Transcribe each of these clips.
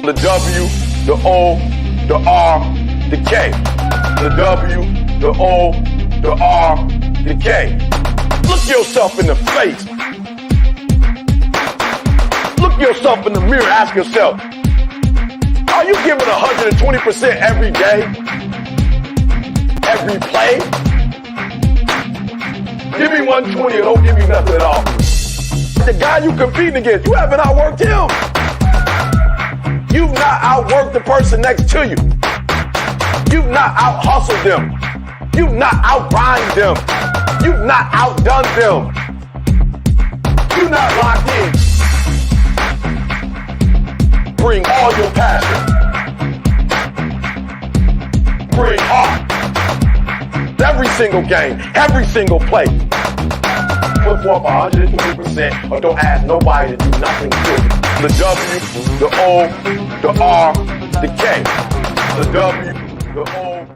The W, the O, the R, the K. The W, the O, the R, the K. Look yourself in the face. Look yourself in the mirror. Ask yourself, are you giving 120% every day? Every play? Give me 120 or don't give me nothing at all. The guy you competing against, you haven't outworked him. You've not outworked the person next to you. You've not out-hustled them. You've not out-grind them. You've not outdone them. You're not locked in. Bring all your passion. Bring heart. Every single game, every single play. Put forth 120% or don't ask nobody to do nothing good. The W, the O, the R, the K. The W, the O.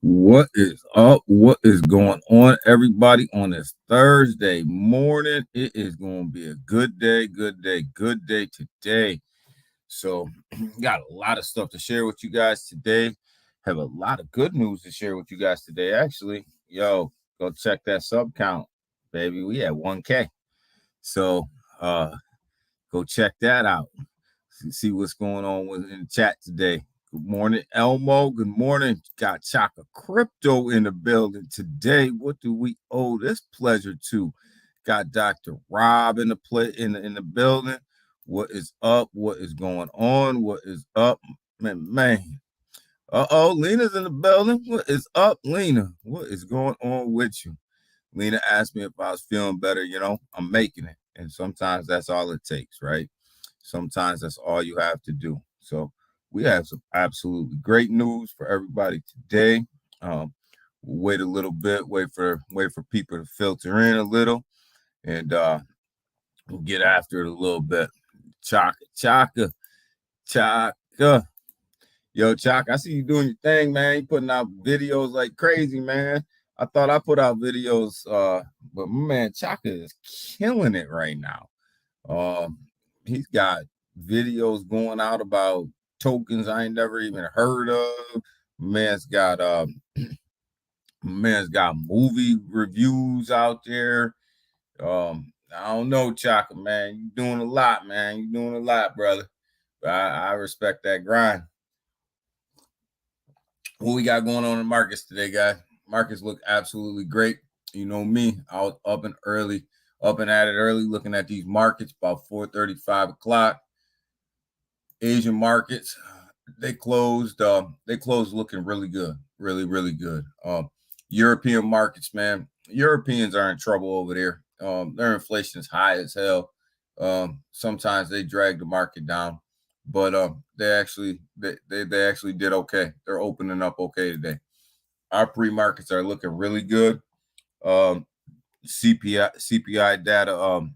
What is up? What is going on, everybody, on this Thursday morning? It is going to be a good day today. So, got a lot of stuff to share with you guys today. Have a lot of good news to share with you guys today. Actually, go check that sub count, baby. We at 1K. So, go check that out. See what's going on in the chat today. Good morning, Elmo. Good morning. Got Chaka Crypto in the building today. What do we owe this pleasure to? Got Dr. Rob in the building. What is up? What is going on? What is up, man? Lena's in the building. What is up, Lena? What is going on with you? Lena asked me if I was feeling better. I'm making it. And sometimes that's all it takes, right? Sometimes that's all you have to do. So we have some absolutely great news for everybody today. Wait a little bit, wait for people to filter in a little, and we'll get after it a little bit. Chaka. Yo, Chaka, I see you doing your thing, man. You putting out videos like crazy, man. I thought I put out videos, but my man Chaka is killing it right now. He's got videos going out about tokens I ain't never even heard of. Man's got movie reviews out there. I don't know, Chaka, man. You're doing a lot, man. You're doing a lot, brother. But I respect that grind. What we got going on in the markets today, guys? Markets look absolutely great. You know me, I was up and at it early, looking at these markets about 4:30, 5 o'clock. Asian markets, they closed looking really good, really good. European markets, man, Europeans are in trouble over there. Their inflation is high as hell. Sometimes they drag the market down, but they actually did okay. They're opening up okay today. Our pre-markets are looking really good. CPI data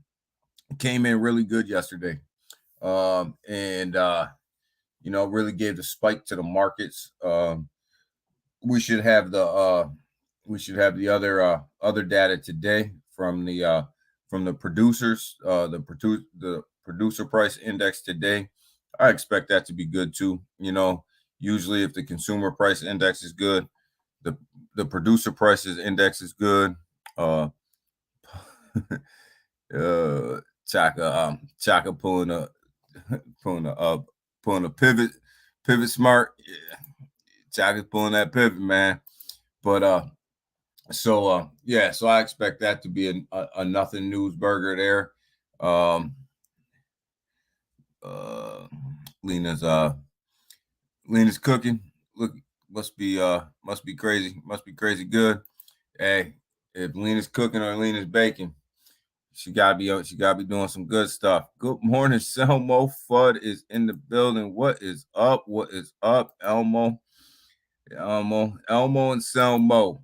came in really good yesterday. And really gave the spike to the markets. We should have the other data today from the producers, the producer price index today. I expect that to be good too. Usually if the consumer price index is good, the producer prices index is good. Chaka pulling a pivot smart. Yeah. Chaka's pulling that pivot, man. But so I expect that to be a nothing news burger there. Lena's cooking. Look, must be crazy. Must be crazy good. Hey, if Lena's cooking or Lena's baking, she gotta be doing some good stuff. Good morning, Selmo. Fudd is in the building. What is up? Elmo and Selmo.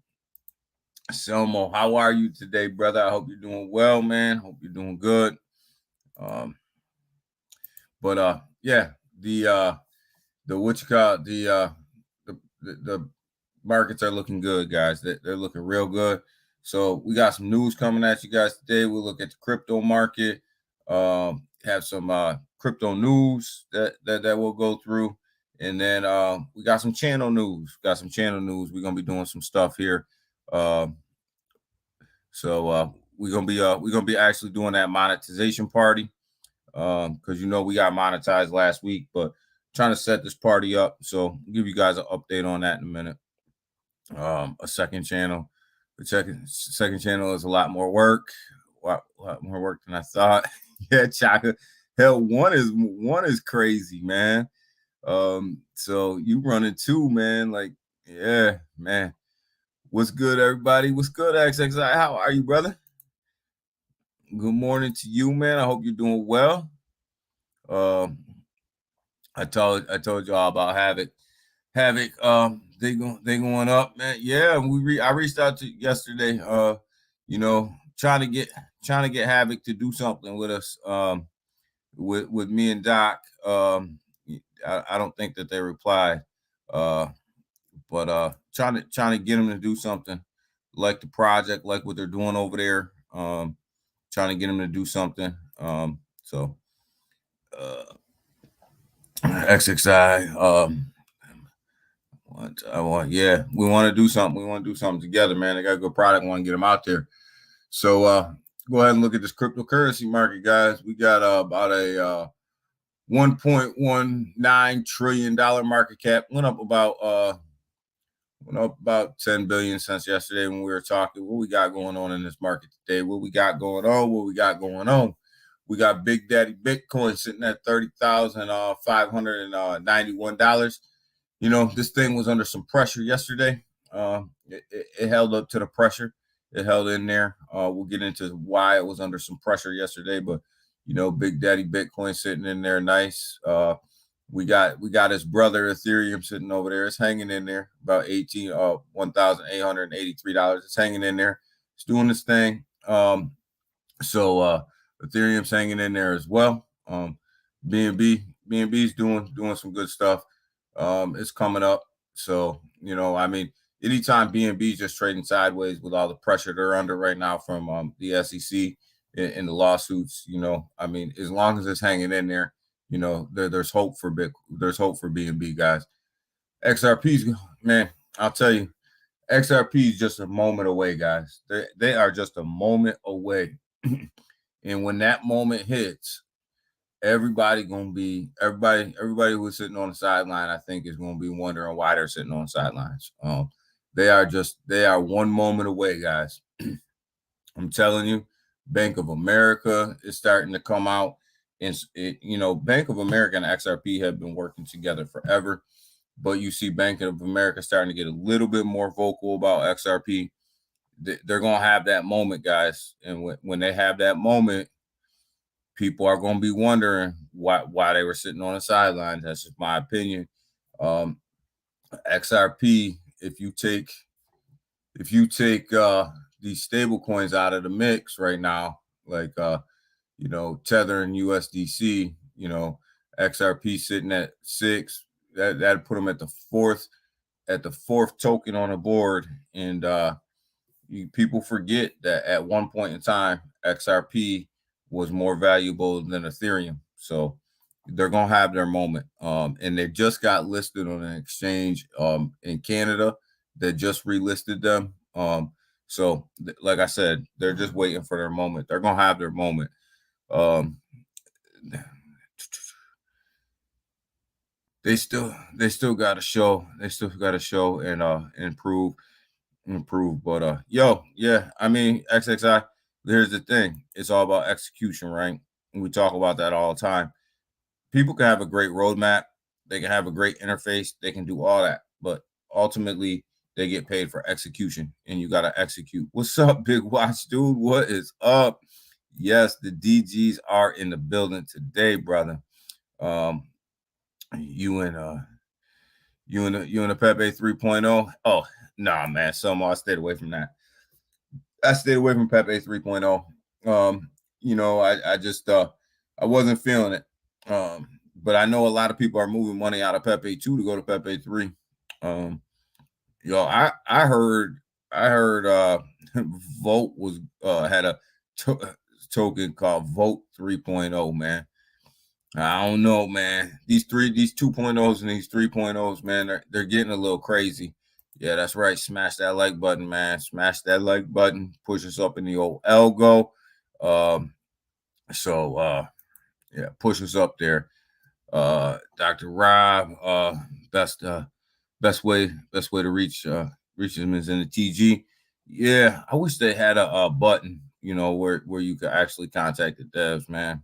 Selmo, how are you today, brother? I hope you're doing well, man. Hope you're doing good. The markets are looking good, guys. They're looking real good. So we got some news coming at you guys today. We'll look at the crypto market, have some crypto news that we'll go through. And then we got some channel news. We're gonna be doing some stuff here. So we're gonna be actually doing that monetization party. Because we got monetized last week, but trying to set this party up. So I'll give you guys an update on that in a minute. A second channel. The second channel is a lot more work. A lot more work than I thought. Yeah, Chaka. Hell, one is crazy, man. So you running two, man. Like, yeah, man. What's good, everybody? What's good, XXI? How are you, brother? Good morning to you, man. I hope you're doing well. I told y'all about Havoc. They going up, man. Yeah, I reached out to yesterday. Trying to get Havoc to do something with us. With me and Doc. I don't think that they replied. But trying to get them to do something like the project, like what they're doing over there. Trying to get them to do something. XXI. We want to do something. We want to do something together, man. They got a good product. Want to get them out there. So go ahead and look at this cryptocurrency market, guys. We got about a $1.19 trillion market cap. Went up about 10 billion since yesterday when we were talking. What we got going on in this market today? What we got going on? We got Big Daddy Bitcoin sitting at $30,591. This thing was under some pressure yesterday. It held up to the pressure. It held in there. We'll get into why it was under some pressure yesterday, but Big Daddy Bitcoin sitting in there nice. We got his brother Ethereum sitting over there. It's hanging in there about $1,883. It's hanging in there. It's doing this thing. So Ethereum's hanging in there as well. BNB's doing some good stuff. It's coming up. So anytime BNB's just trading sideways with all the pressure they're under right now from the SEC in the lawsuits, as long as it's hanging in there, there's hope for BNB, guys. XRP's, man, I'll tell you, XRP is just a moment away, guys. They are just a moment away. And when that moment hits, everybody who's sitting on the sideline, I think, is going to be wondering why they're sitting on the sidelines. They are one moment away, guys. I'm telling you, Bank of America is starting to come out. And Bank of America and XRP have been working together forever, but you see Bank of America starting to get a little bit more vocal about XRP. They're going to have that moment, guys. And when they have that moment, people are going to be wondering why they were sitting on the sidelines. That's just my opinion. XRP, if you take these stable coins out of the mix right now, like Tether and USDC, XRP sitting at 6, that'd put them at the fourth token on the board. And people forget that at one point in time, XRP was more valuable than Ethereum. So they're going to have their moment. And they just got listed on an exchange in Canada that just relisted them. So like I said, they're just waiting for their moment. They're going to have their moment. They still got to show. They still got to show and improve. But XXI, here's the thing. It's all about execution, right? And we talk about that all the time. People can have a great roadmap. They can have a great interface. They can do all that. But ultimately, they get paid for execution, and you got to execute. What's up, Big Watch, dude? What is up? Yes, the DGs are in the building today, brother. You and the Pepe 3.0. Oh, nah, man. Somehow I stayed away from that. I stayed away from Pepe 3.0. I just I wasn't feeling it. But I know a lot of people are moving money out of Pepe 2 to go to Pepe 3. Yo, I heard Vote was had a token called Vote 3.0, man. I don't know, man. These 2.0s and these 3.0s, man, they're getting a little crazy. Yeah, that's right. Smash that like button, man. Smash that like button. Push us up in the old algo. Um, so yeah, push us up there. Dr. Rob, best way to reach him is in the TG. Yeah, I wish they had a button, where you could actually contact the devs, man.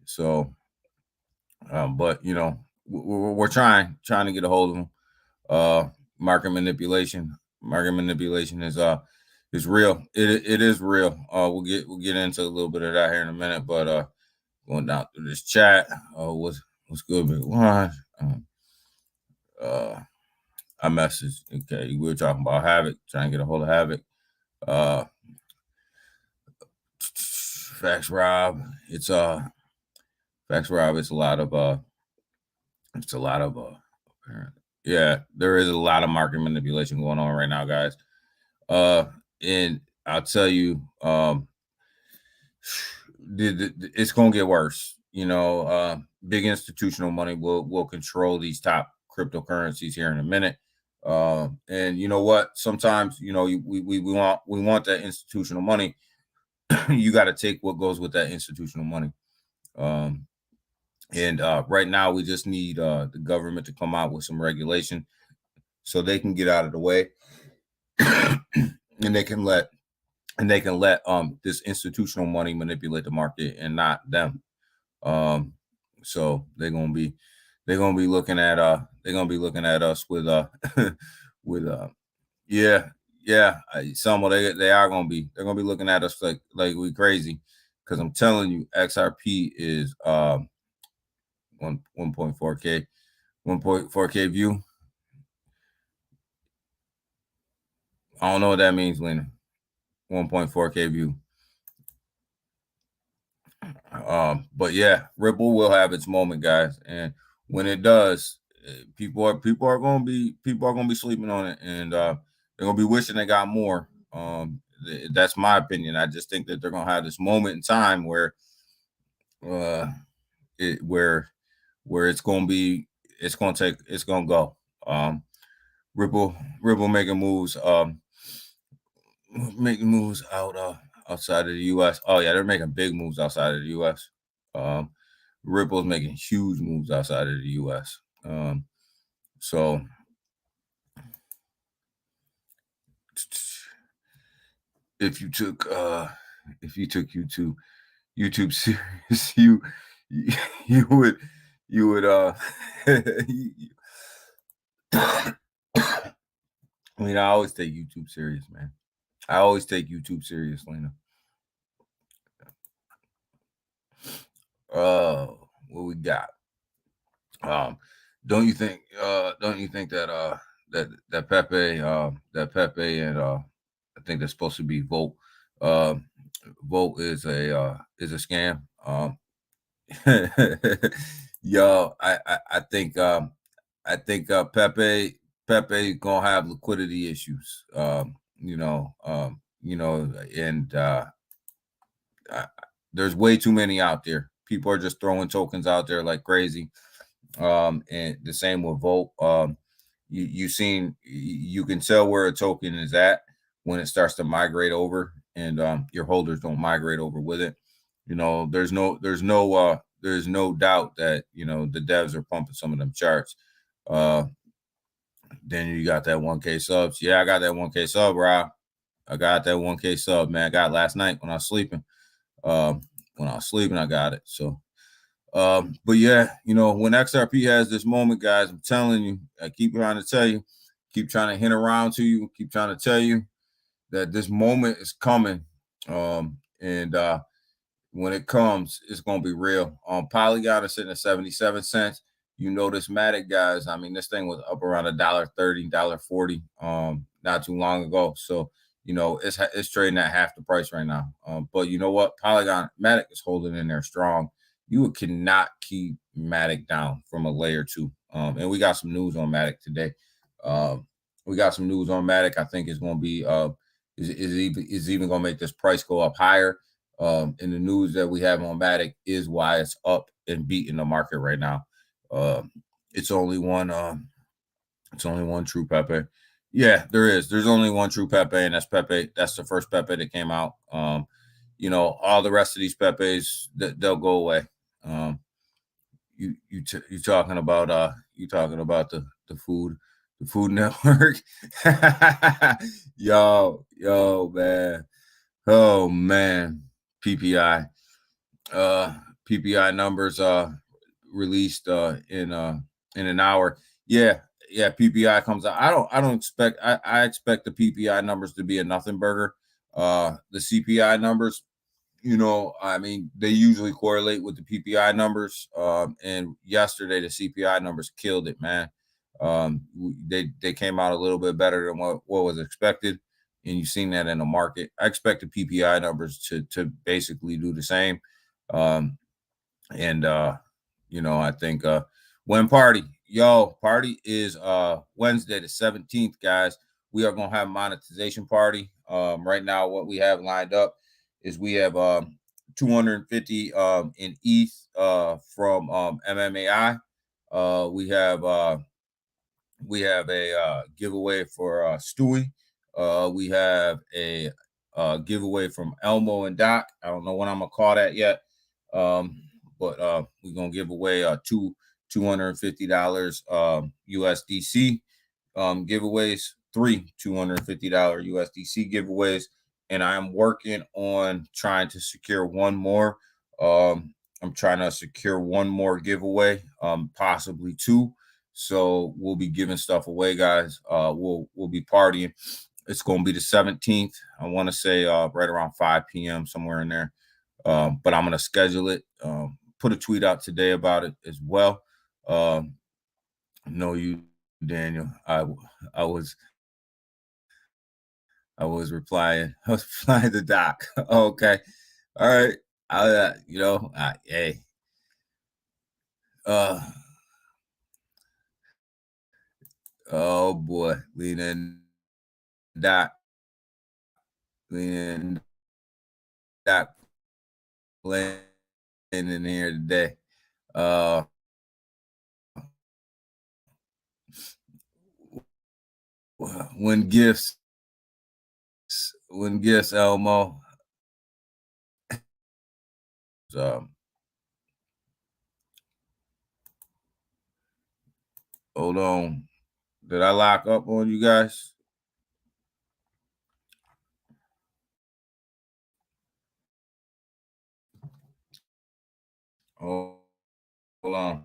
So but we're trying to get a hold of them. Uh, market manipulation is real. It is real. We'll get into a little bit of that here in a minute, but going down through this chat, what's good, big one? Uh, I messaged. Okay, we were talking about Havoc, trying to get a hold of Havoc. Facts, Rob. It's Facts, Rob. It's a lot of yeah, there is a lot of market manipulation going on right now, guys. And I'll tell you, it's gonna get worse. Big institutional money will control these top cryptocurrencies here in a minute. And you know what? Sometimes we want that institutional money. You got to take what goes with that institutional money. And right now, we just need the government to come out with some regulation so they can get out of the way, and they can let this institutional money manipulate the market and not them. So they're gonna be looking at us with with yeah, some of they are gonna be they're gonna be looking at us like we crazy, because I'm telling you, XRP is 1.4K view. I don't know what that means, Lena. 1.4K view. But yeah, Ripple will have its moment, guys, and when it does, people are gonna be sleeping on it, and they're gonna be wishing they got more. That's my opinion. I just think that they're gonna have this moment in time where it's gonna go. Ripple making moves outside of the US. Oh yeah, they're making big moves outside of the US. Ripple's making huge moves outside of the US. So if you took YouTube serious, you would I mean, I always take YouTube serious, man. I always take YouTube serious, Lena. What we got? Don't you think that that Pepe and I think that's supposed to be Volt. Volt is a scam. Yo, I think Pepe gonna have liquidity issues. And there's way too many out there. People are just throwing tokens out there like crazy. And the same with Volt. You can tell where a token is at when it starts to migrate over, and your holders don't migrate over with it. There's no doubt that the devs are pumping some of them charts. Then you got that 1K subs. Yeah, I got that 1K sub, Rob. I got that 1K sub, man. I got it last night when I was sleeping. I got it. So but yeah, when XRP has this moment, guys, I'm telling you, I keep trying to tell you, keep trying to hint around to you, keep trying to tell you that this moment is coming. And when it comes, it's gonna be real. Polygon is sitting at 77 cents. This Matic, guys. I mean, this thing was up around $1.30, $1.40 not too long ago. So it's trading at half the price right now. But you know what? Polygon Matic is holding in there strong. You cannot keep Matic down from a layer 2. And we got some news on Matic today. We got some news on Matic. I think it's going to be is even going to make this price go up higher. And the news that we have on Matic is why it's up and beating the market right now. It's only one. It's only one true Pepe. Yeah, there is. There's only one true Pepe, and that's Pepe. That's the first Pepe that came out. All the rest of these Pepes, they'll go away. You talking about the Food Network. Yo man, oh man, PPI PPI numbers released in an hour. Yeah, PPI comes out. I expect the PPI numbers to be a nothing burger. The CPI numbers, I mean, they usually correlate with the PPI numbers. And yesterday the CPI numbers killed it, man. They came out a little bit better than what was expected, and you've seen that in the market. I expect the PPI numbers to basically do the same. And I think when party is Wednesday the 17th, guys. We are gonna have monetization party. Right now, what we have lined up is we have 250 in ETH from MMAI. We have a giveaway for Stewie. We have a giveaway from Elmo and Doc. I don't know what I'm gonna call that yet. But we're gonna give away $250 USDC giveaways, 3 $250 USDC giveaways, and I'm working on trying to secure one more. I'm trying to secure one more giveaway, possibly 2. So we'll be giving stuff away, guys. We'll be partying. It's gonna be the 17th. I want to say right around 5 p.m. somewhere in there. But I'm gonna schedule it. Put a tweet out today about it as well. Know you, Daniel. I was replying. I was replying to Doc. Okay, all right. Hey. Oh boy, leaning Doc, leaning Doc, playing in here today. When gifts, Elmo. Hold on. Did I lock up on you guys? Hold on.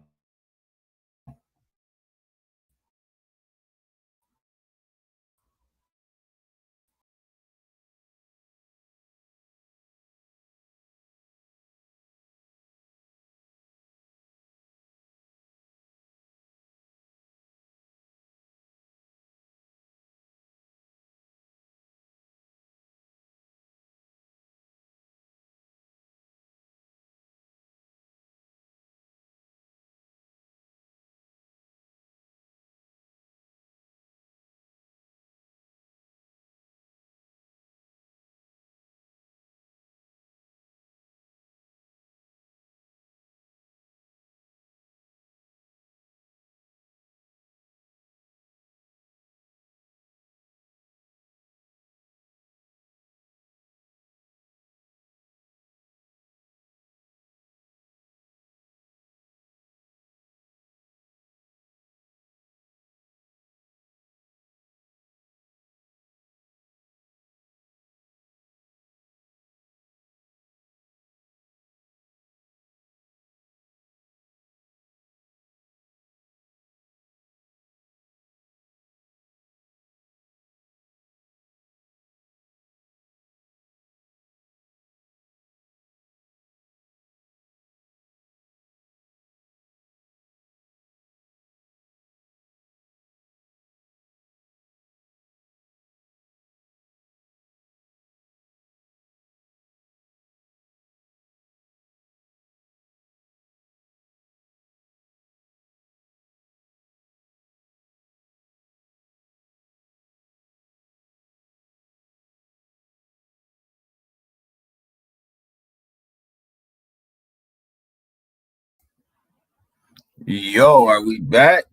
Yo, are we back?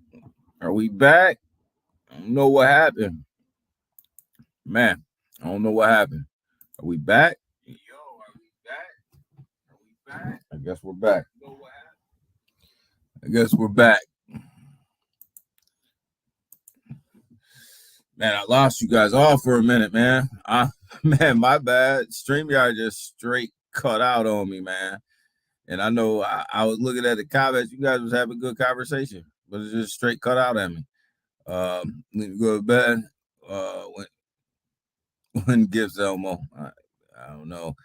Are we back? I don't know what happened. Man, I don't know what happened. Are we back? Yo, are we back? Are we back? I guess we're back. I guess we're back. Man, I lost you guys all for a minute, man. Man, my bad. StreamYard just straight cut out on me, man. And I know I was looking at the comments. You guys was having a good conversation, but it just straight cut out at me. Need to go to bed. When gives Elmo? I don't know.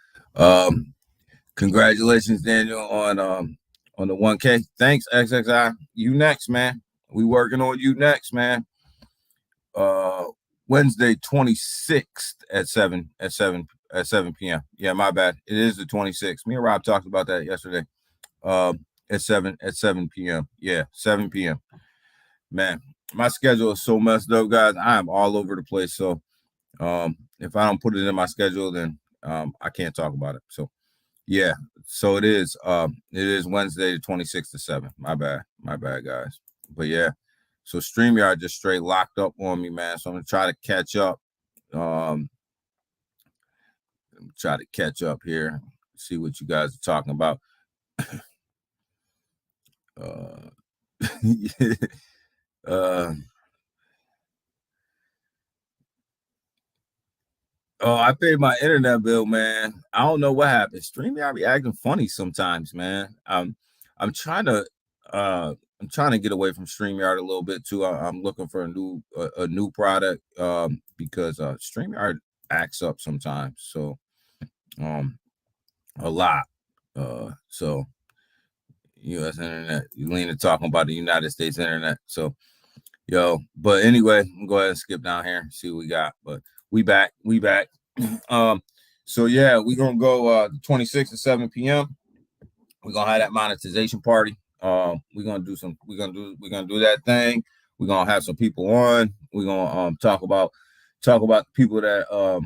Congratulations, Daniel, on the 1K. Thanks, XXI. You next, man. We working on you next, man. Wednesday 26th at 7 p.m. Yeah, my bad. It is the 26th. Me and Rob talked about that yesterday. At 7 p.m. Yeah, 7 p.m. Man, my schedule is so messed up, guys. I am all over the place. So if I don't put it in my schedule, then I can't talk about it. So yeah, so it is Wednesday the 26th to 7. My bad, guys. But yeah, so StreamYard just straight locked up on me, man. So I'm gonna try to catch up. Try to catch up here, see what you guys are talking about. Oh, I paid my internet bill, man. I don't know what happened. StreamYard be acting funny sometimes, man. I'm trying to get away from StreamYard a little bit too. I'm looking for a new product because StreamYard acts up sometimes. So a lot. So U.S. internet. You lean to talking about the United States internet. So but anyway, I'm go ahead and skip down here and see what we got. But we back. So yeah, we're gonna go 26 to 7 p.m. We're gonna have that monetization party. We're gonna do that thing. We're gonna have some people on. We're gonna talk about people that are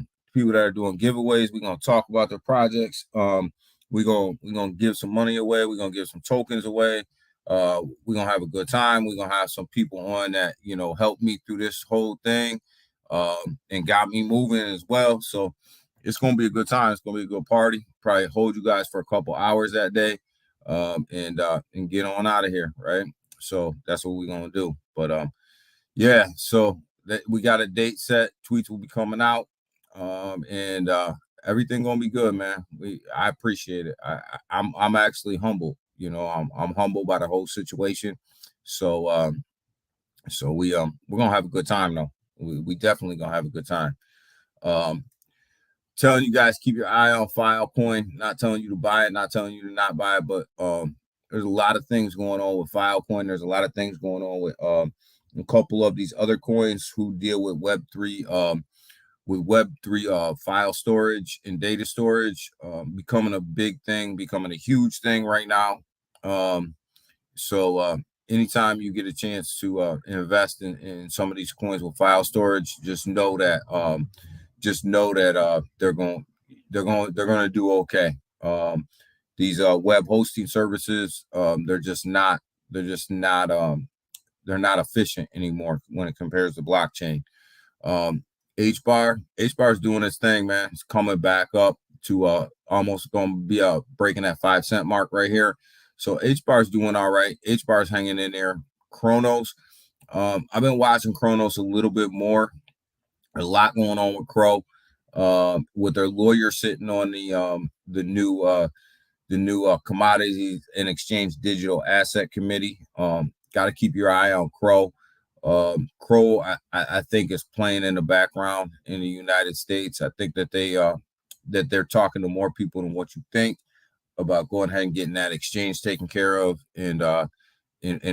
doing giveaways. We're gonna talk about their projects. We're gonna give some money away. We're gonna give some tokens away. We're gonna have a good time. We're gonna have some people on that helped me through this whole thing and got me moving as well. So it's gonna be a good time. It's gonna be a good party. Probably hold you guys for a couple hours that day, and get on out of here, right? So that's what we're gonna do. But yeah, so we got a date set. Tweets will be coming out, and everything gonna be good, man. I appreciate it. I'm actually humble. I'm humbled by the whole situation. So we're gonna have a good time though. We definitely gonna have a good time. Telling you guys keep your eye on Filecoin. Not telling you to buy it, not telling you to not buy it, but there's a lot of things going on with Filecoin. There's a lot of things going on with a couple of these other coins who deal with Web3. With Web3 file storage and data storage becoming a big thing, becoming a huge thing right now. So anytime you get a chance to invest in some of these coins with file storage, just know that they're going to do okay. These web hosting services, they're not efficient anymore when it compares to blockchain. HBAR is doing its thing, man. It's coming back up to almost going to be breaking that 5 cent mark right here. So HBAR is doing all right. HBAR is hanging in there. Kronos, I've been watching Kronos a little bit more. There's a lot going on with Crow, with their lawyer sitting on the new Commodities and Exchange Digital Asset Committee. Got to keep your eye on Crow. Crow, I think, is playing in the background in the United States. I think that they're talking to more people than what you think about going ahead and getting that exchange taken care of and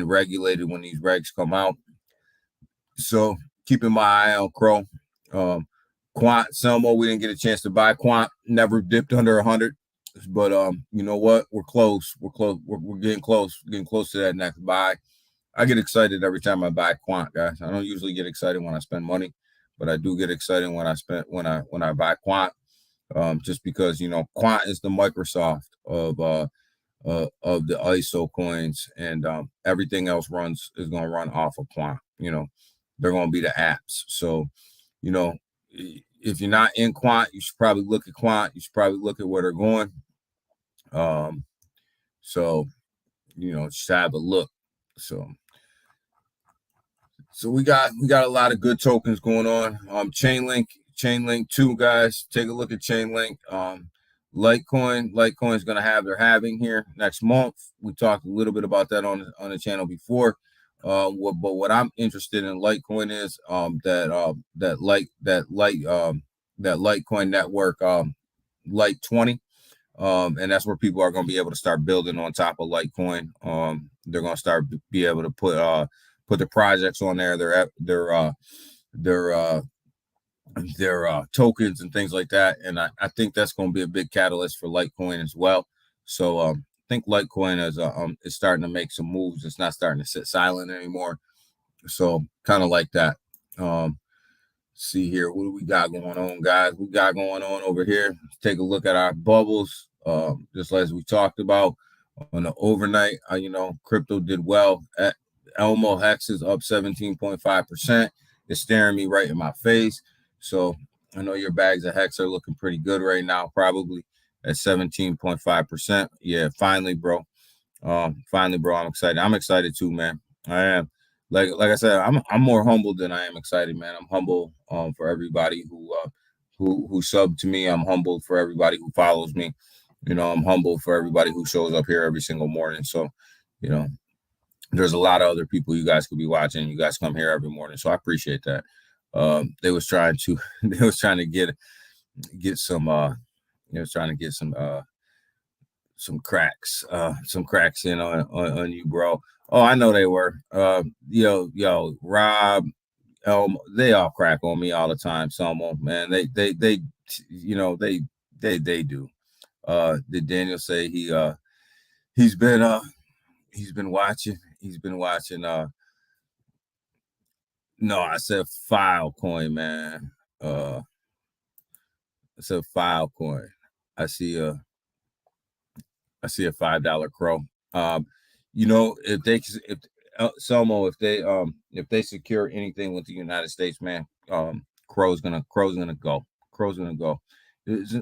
regulated when these regs come out. So keeping my eye on Crow. Quant, Selmo, we didn't get a chance to buy Quant. Never dipped under 100, but you know what? We're close. We're getting close. We're getting close to that next buy. I get excited every time I buy Quant, guys. I don't usually get excited when I spend money, but I do get excited when I buy Quant. Just because Quant is the Microsoft of of the ISO coins, and everything else is going to run off of Quant. They're going to be the apps. So, if you're not in Quant, you should probably look at Quant. You should probably look at where they're going. So, just have a look. So we got a lot of good tokens going on. Chainlink 2, guys. Take a look at Chainlink. Litecoin is going to have their halving here next month. We talked a little bit about that on the channel before. But what I'm interested in Litecoin is that Litecoin network, Lite 20. And that's where people are going to be able to start building on top of Litecoin. They're going to start be able to put the projects on there, their tokens and things like that. And I think that's going to be a big catalyst for Litecoin as well. So I think Litecoin is starting to make some moves. It's not starting to sit silent anymore. So kind of like that. See here, what do we got going on, guys? We got going on over here. Let's take a look at our bubbles. Just as we talked about on the overnight, crypto did well. Elmo Hex is up 17.5%. It's staring me right in my face. So I know your bags of Hex are looking pretty good right now, probably at 17.5%. Yeah, finally, bro. I'm excited. I'm excited too, man. I am. Like I said, I'm more humble than I am excited, man. I'm humble for everybody who subbed to me. I'm humbled for everybody who follows me. I'm humble for everybody who shows up here every single morning. So, there's a lot of other people you guys could be watching. You guys come here every morning, so I appreciate that. They was trying to get some cracks in on you, bro. Oh, I know they were. Rob, they all crack on me all the time. Someone, man, they do. Did Daniel say he's been watching? He's been watching. No, I said Filecoin, man. I said Filecoin. I see a $5 crow. If they secure anything with the United States, man, Crow's gonna go.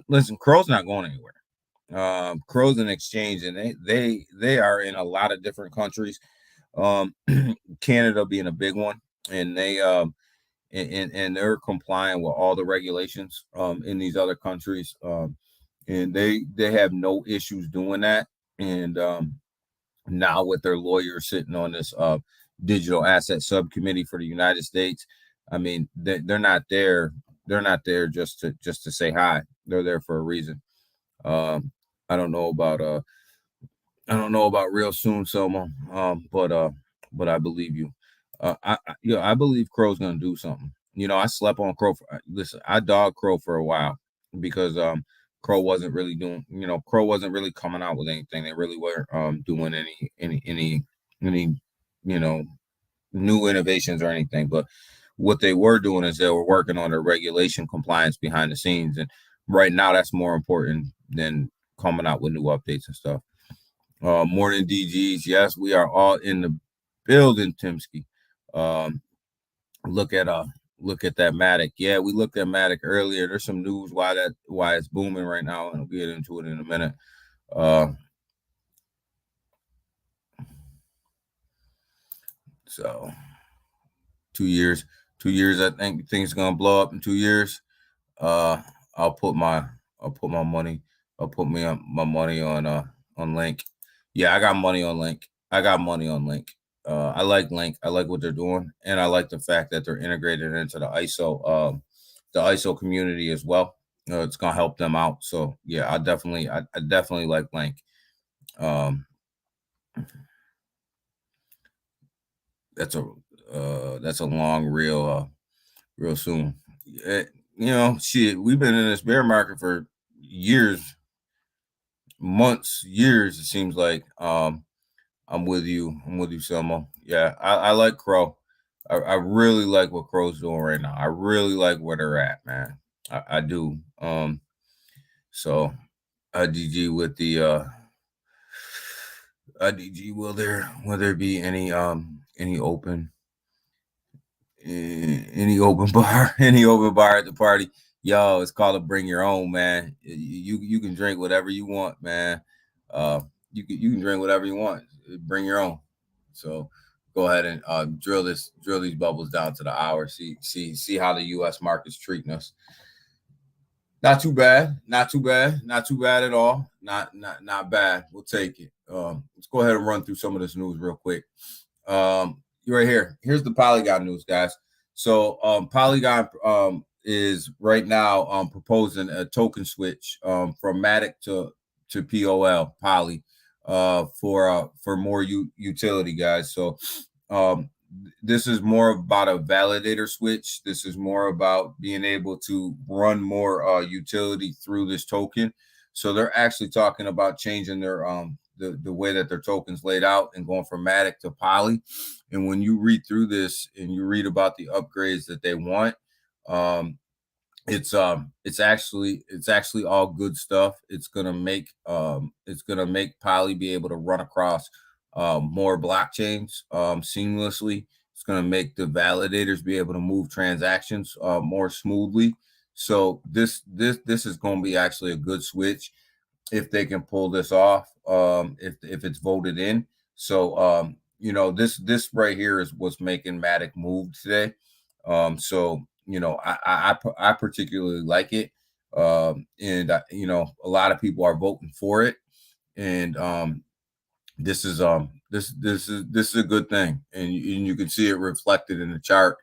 Listen, Crow's not going anywhere. Crow's an exchange, and they are in a lot of different countries. Canada being a big one, and they and they're complying with all the regulations in these other countries. And they have no issues doing that. And now with their lawyers sitting on this digital asset subcommittee for the United States, I mean, they're not there. They're not there just to say hi. They're there for a reason. I don't know about real soon, Selma. But I believe you. I believe Crow's gonna do something. I slept on Crow. Listen, I dogged Crow for a while because Crow wasn't really doing. Crow wasn't really coming out with anything. They really weren't doing any new innovations or anything. But what they were doing is they were working on their regulation compliance behind the scenes, and right now that's more important than coming out with new updates and stuff. Morning DGs, yes, we are all in the building. Timsky, look at that Matic. Yeah, we looked at Matic earlier. There's some news why it's booming right now, and we'll get into it in a minute. So 2 years, I think things are gonna blow up in 2 years. I'll put my money on Link. Yeah, I got money on Link. I like Link. I like what they're doing, and I like the fact that they're integrated into the ISO community as well. It's gonna help them out. So yeah, I definitely like Link. That's a long real soon. Shit, we've been in this bear market for years, months, years. It seems like. I'm with you, Selma. Yeah, I like Crow. I really like what Crow's doing right now. I really like where they're at, man. I do. So GG with the DG, will there be any open bar any open bar at the party? Yo, it's called a bring your own, man. You can drink whatever you want, man. Uh, you can drink whatever you want. Bring your own. So go ahead and drill these bubbles down to the hour. See how the U.S. market's treating us. Not too bad. Not too bad. Not too bad at all. Not bad. We'll take it. Let's go ahead and run through some of this news real quick. You're right here. Here's the Polygon news, guys. So Polygon is right now proposing a token switch from Matic to POL Poly for more utility, guys. So this is more about a validator switch. This is more about being able to run more utility through this token. So they're actually talking about changing their the way that their tokens laid out and going from Matic to Poly. And when you read through this and you read about the upgrades that they want, it's actually all good stuff. It's gonna make Poly be able to run across more blockchains seamlessly. It's gonna make the validators be able to move transactions more smoothly. So this is going to be actually a good switch if they can pull this off. If it's voted in. So this right here is what's making Matic move today. So I particularly like it. And a lot of people are voting for it. And this is a good thing, and you can see it reflected in the chart.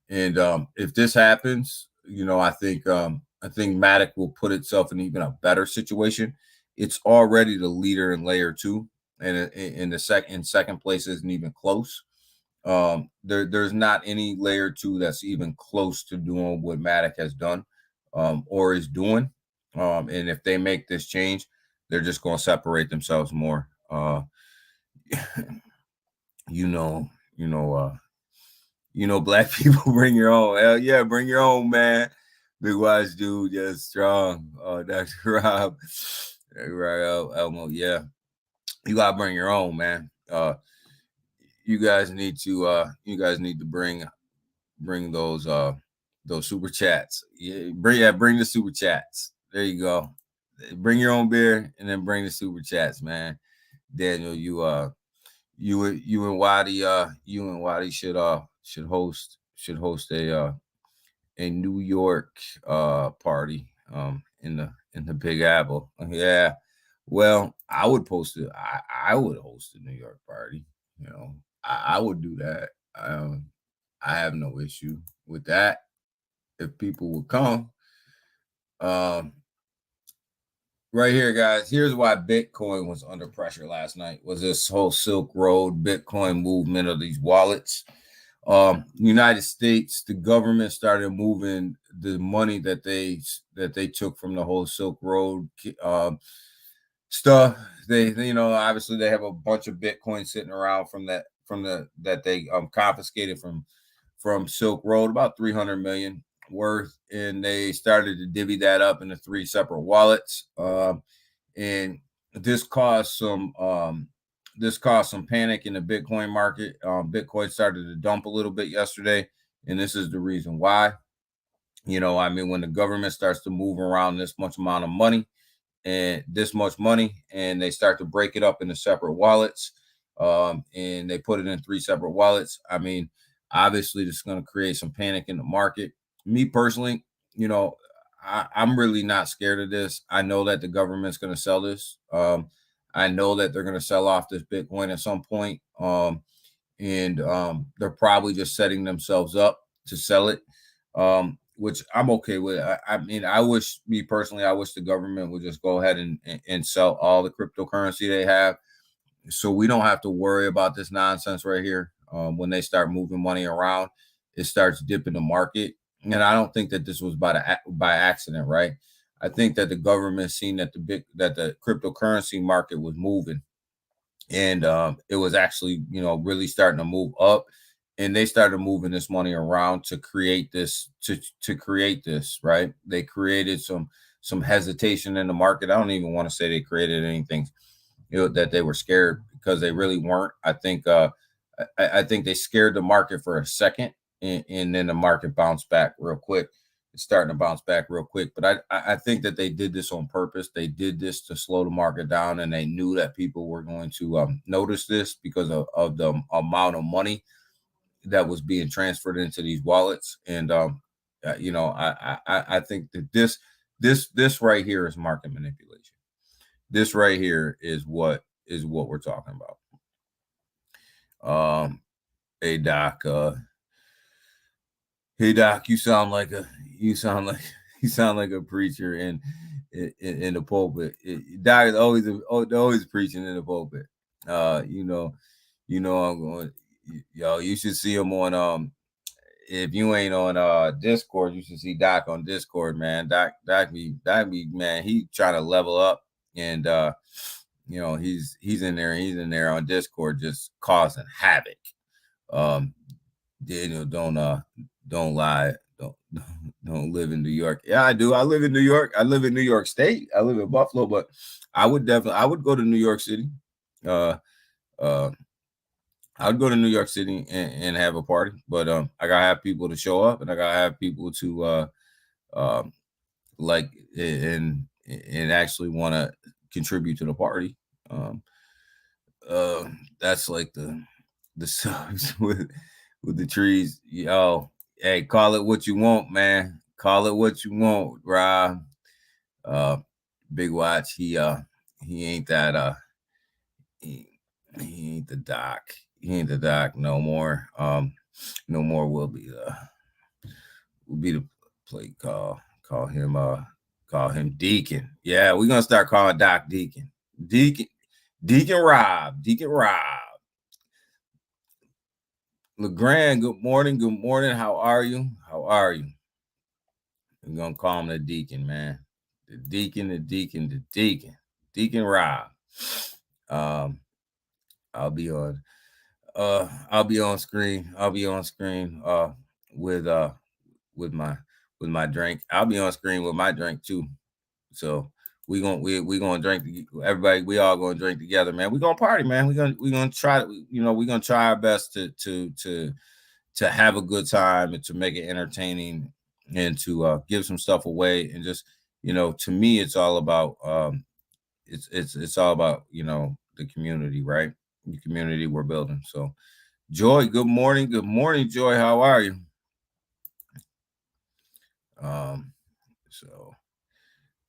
And if this happens, I think Matic will put itself in even a better situation. It's already the leader in layer 2, and in second place isn't even close. There's not any layer 2 that's even close to doing what Matic has done or is doing. And if they make this change, they're just going to separate themselves more. Black people bring your own. Hell yeah, bring your own, man. Big wise dude, just strong. Dr. Rob, Elmo, yeah. You gotta bring your own, man. You guys need to bring those super chats. Yeah, bring the super chats. There you go. Bring your own beer and then bring the super chats, man. Daniel, you and Wadi should host a New York party in the Big Apple. Yeah. Well, I would post it. I would host a New York party. I would do that. I have no issue with that if people would come. Right here, guys. Here's why Bitcoin was under pressure last night. Was this whole Silk Road Bitcoin movement of these wallets? United States, the government started moving the money that they took from the whole Silk Road stuff. They obviously they have a bunch of Bitcoin sitting around that they confiscated from Silk Road, about 300 million worth, and they started to divvy that up into 3 separate wallets. And this caused some panic in the Bitcoin market. Bitcoin started to dump a little bit yesterday, and this is the reason why. When the government starts to move around this much amount of money and they start to break it up into separate wallets, and they put it in 3 separate wallets. Obviously, this is going to create some panic in the market. Me personally, I'm really not scared of this. I know that the government's going to sell this. I know that they're going to sell off this Bitcoin at some point. And they're probably just setting themselves up to sell it, which I'm okay with. I wish the government would just go ahead and sell all the cryptocurrency they have, so we don't have to worry about this nonsense right here. When they start moving money around, it starts dipping the market. And I don't think that this was by accident, right? I think that the government seen that the cryptocurrency market was moving, and it was actually really starting to move up, and they started moving this money around to create this right. They created some hesitation in the market. I don't even want to say they created anything that they were scared, because they really weren't. I think they scared the market for a second, and then the market bounced back real quick. It's starting to bounce back real quick, but I think that they did this on purpose. They did this to slow the market down, and they knew that people were going to notice this because of the amount of money that was being transferred into these wallets. And I think that this right here is market manipulation. This right here is what we're talking about. Hey Doc, you sound like a preacher in the pulpit. Doc is always preaching in the pulpit. I'm going. Yo, you should see him on if you ain't on Discord, you should see Doc on Discord, man. Doc be man, he trying to level up, and he's in there on Discord just causing havoc. Daniel, don't lie. Don't live in New York. Yeah, I do. I live in New York. I live in New York State. I live in Buffalo, but I would go to New York City. I would go to New York City and have a party, but I gotta have people to show up, and I gotta have people to like and actually want to contribute to the party. That's like the subs with the trees. Yo, hey, call it what you want, man. Call it what you want, Rob. Big Watch, he ain't that he ain't the Doc. He ain't the Doc no more. No more will be the play call. Call him Deacon. Yeah, we're gonna start calling Doc Deacon. Deacon Rob. LeGrand, good morning. Good morning. How are you? We're gonna call him the Deacon, man. The Deacon. Deacon Rob. I'll be on screen. With my drink. I'll be on screen with my drink too. So we're gonna drink. Everybody, we all gonna drink together, man. We're gonna party, man. We're gonna try. We're gonna try our best to have a good time and to make it entertaining and to give some stuff away. And just to me, it's all about it's all about the community, right? The community we're building. So, Joy, good morning, Joy. How are you?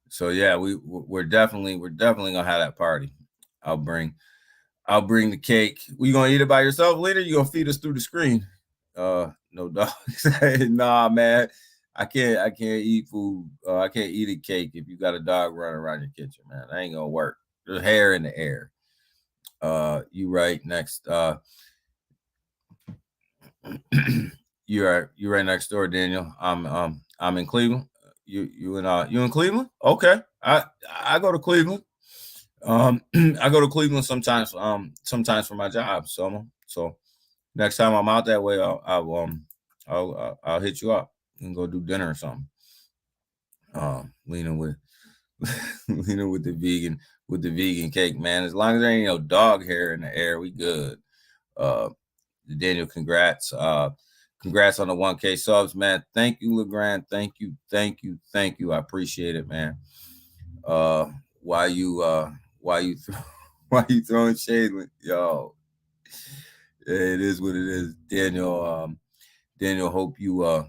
So yeah, we're definitely gonna have that party. I'll bring the cake. You gonna eat it by yourself later? You gonna feed us through the screen? No dog. Nah, man. I can't eat food. I can't eat a cake if you got a dog running around your kitchen, man. That ain't gonna work. There's hair in the air. You right next. You're right next door, Daniel. I'm in Cleveland. You in Cleveland? Okay. I go to Cleveland. I go to Cleveland sometimes for my job. So next time I'm out that way, I'll hit you up and go do dinner or something. Leaning with the vegan cake, man. As long as there ain't no dog hair in the air, we good. Daniel, congrats. Congrats on the 1K subs, man. Thank you, LeGrand. Thank you. I appreciate it, man. Why you throwing shade? Yo, it is what it is. Daniel, hope you are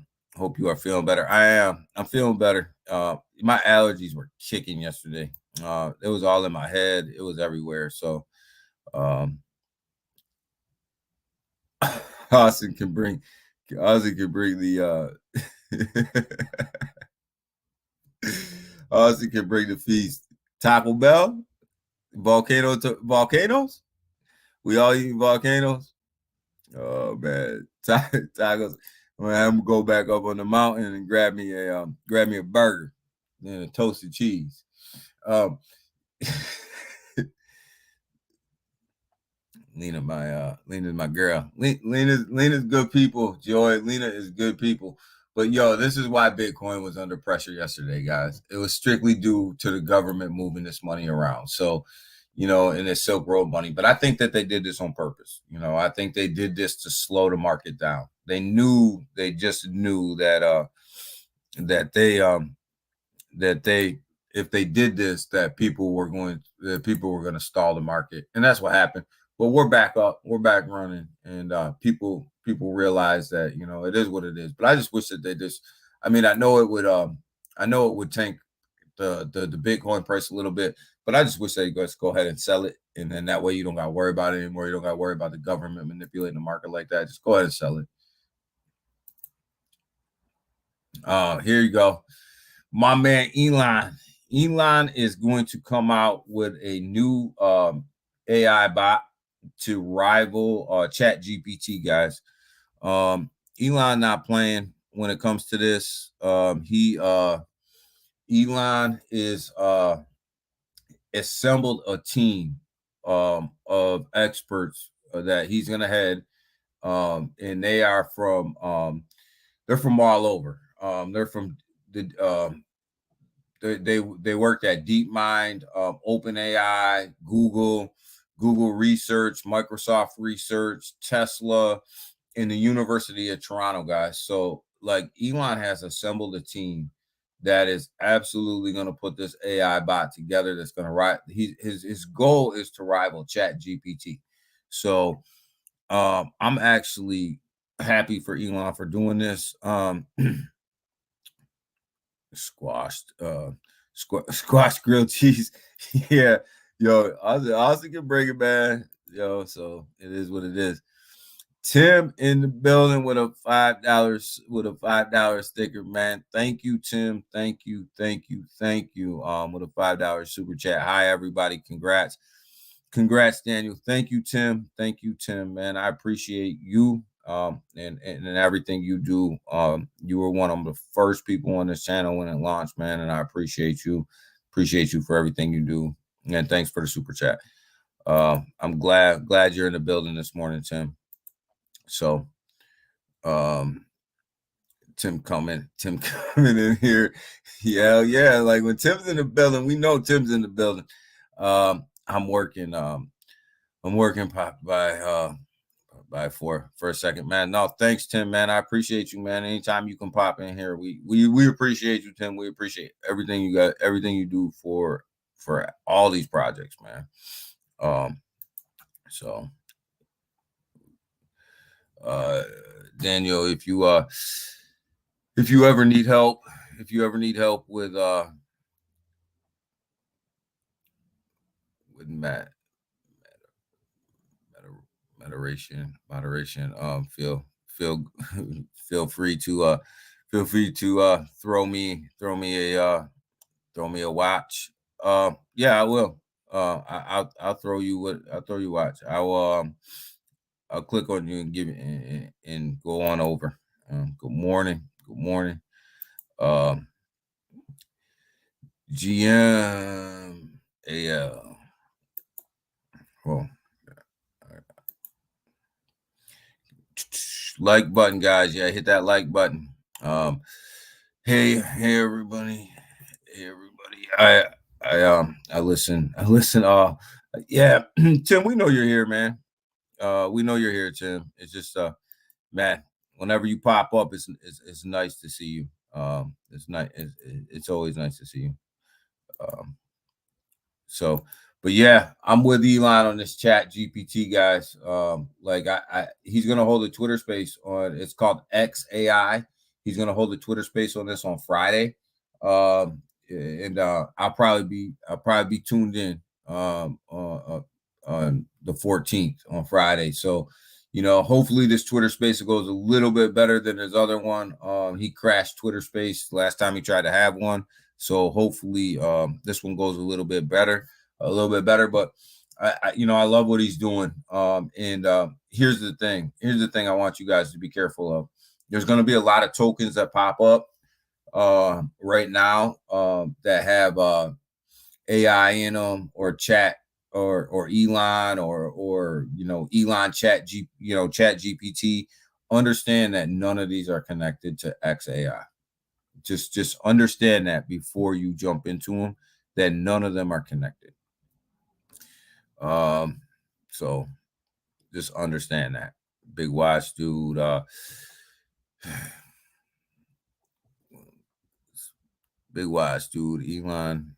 feeling better. I am. I'm feeling better. My allergies were kicking yesterday. It was all in my head. It was everywhere. So, Austin can bring the Austin can bring the feast. Taco Bell, volcanoes. We all eat volcanoes. Oh man, tacos. I'm gonna go back up on the mountain and grab me a burger and a toasted cheese. Lena, my girl. Lena's good people. Joy, Lena is good people. But yo, this is why Bitcoin was under pressure yesterday, guys. It was strictly due to the government moving this money around. So, in this Silk Road money. But I think that they did this on purpose. I think they did this to slow the market down. They just knew that if they did this, that people were going to stall the market, and that's what happened. But we're back up, we're back running, and people realize that it is what it is. But I just wish that they just, I know it would tank the Bitcoin price a little bit, but I just wish they just go ahead and sell it, and then that way you don't got to worry about it anymore. You don't got to worry about the government manipulating the market like that. Just go ahead and sell it. Here you go. My man Elon is going to come out with a new AI bot to rival ChatGPT, guys. Elon not playing when it comes to this. Elon is assembled a team of experts that he's gonna head, and they are they're from all over. They're from the they worked at DeepMind, OpenAI, Google Research, Microsoft Research, Tesla, and the University of Toronto, guys. So like Elon has assembled a team that is absolutely going to put this AI bot together. That's going to his goal is to rival ChatGPT. So I'm actually happy for Elon for doing this. Squashed grilled cheese. Yeah, yo, I was thinking bring it, man. Yo, so it is what it is. Tim in the building with a $5 sticker, man. Thank you, Tim. Thank you. With a $5 super chat. Hi, everybody. Congrats, Daniel. Thank you, Tim, man. I appreciate you and everything you do. You were one of the first people on this channel when it launched, man, and I appreciate you for everything you do. And thanks for the super chat. I'm glad you're in the building this morning, Tim. So Tim coming in here. Yeah, like when Tim's in the building, we know Tim's in the building. I'm working by for a second, man. No, thanks, Tim, man. I appreciate you, man. Anytime you can pop in here, we appreciate you, Tim. We appreciate everything you got, everything you do for all these projects, man. So Daniel, if you ever need help with moderation, feel free to throw me a watch. Yeah, I will. I'll throw you watch. I'll click on you and give it and go on over. Good morning. GMAL. Well, like button, guys. Yeah, hit that like button. Hey everybody. I listen. Yeah, Tim, we know you're here, man. We know you're here, Tim. It's just man, whenever you pop up, it's nice to see you. It's nice. It's always nice to see you. So, but yeah, I'm with Elon on this ChatGPT, guys. Like he's gonna hold a Twitter space on. It's called XAI. He's gonna hold a Twitter space on this on Friday. And I'll probably be tuned in on the 14th on Friday. So, hopefully this Twitter space goes a little bit better than his other one. He crashed Twitter space last time he tried to have one. So hopefully this one goes a little bit better. But I love what he's doing. And here's the thing I want you guys to be careful of. There's going to be a lot of tokens that pop up right now that have AI in them, or chat or Elon or Elon chat GPT. Understand that none of these are connected to XAI. Just understand that before you jump into them, that none of them are connected. So just understand that. Big watch dude. Big watch dude. Elon.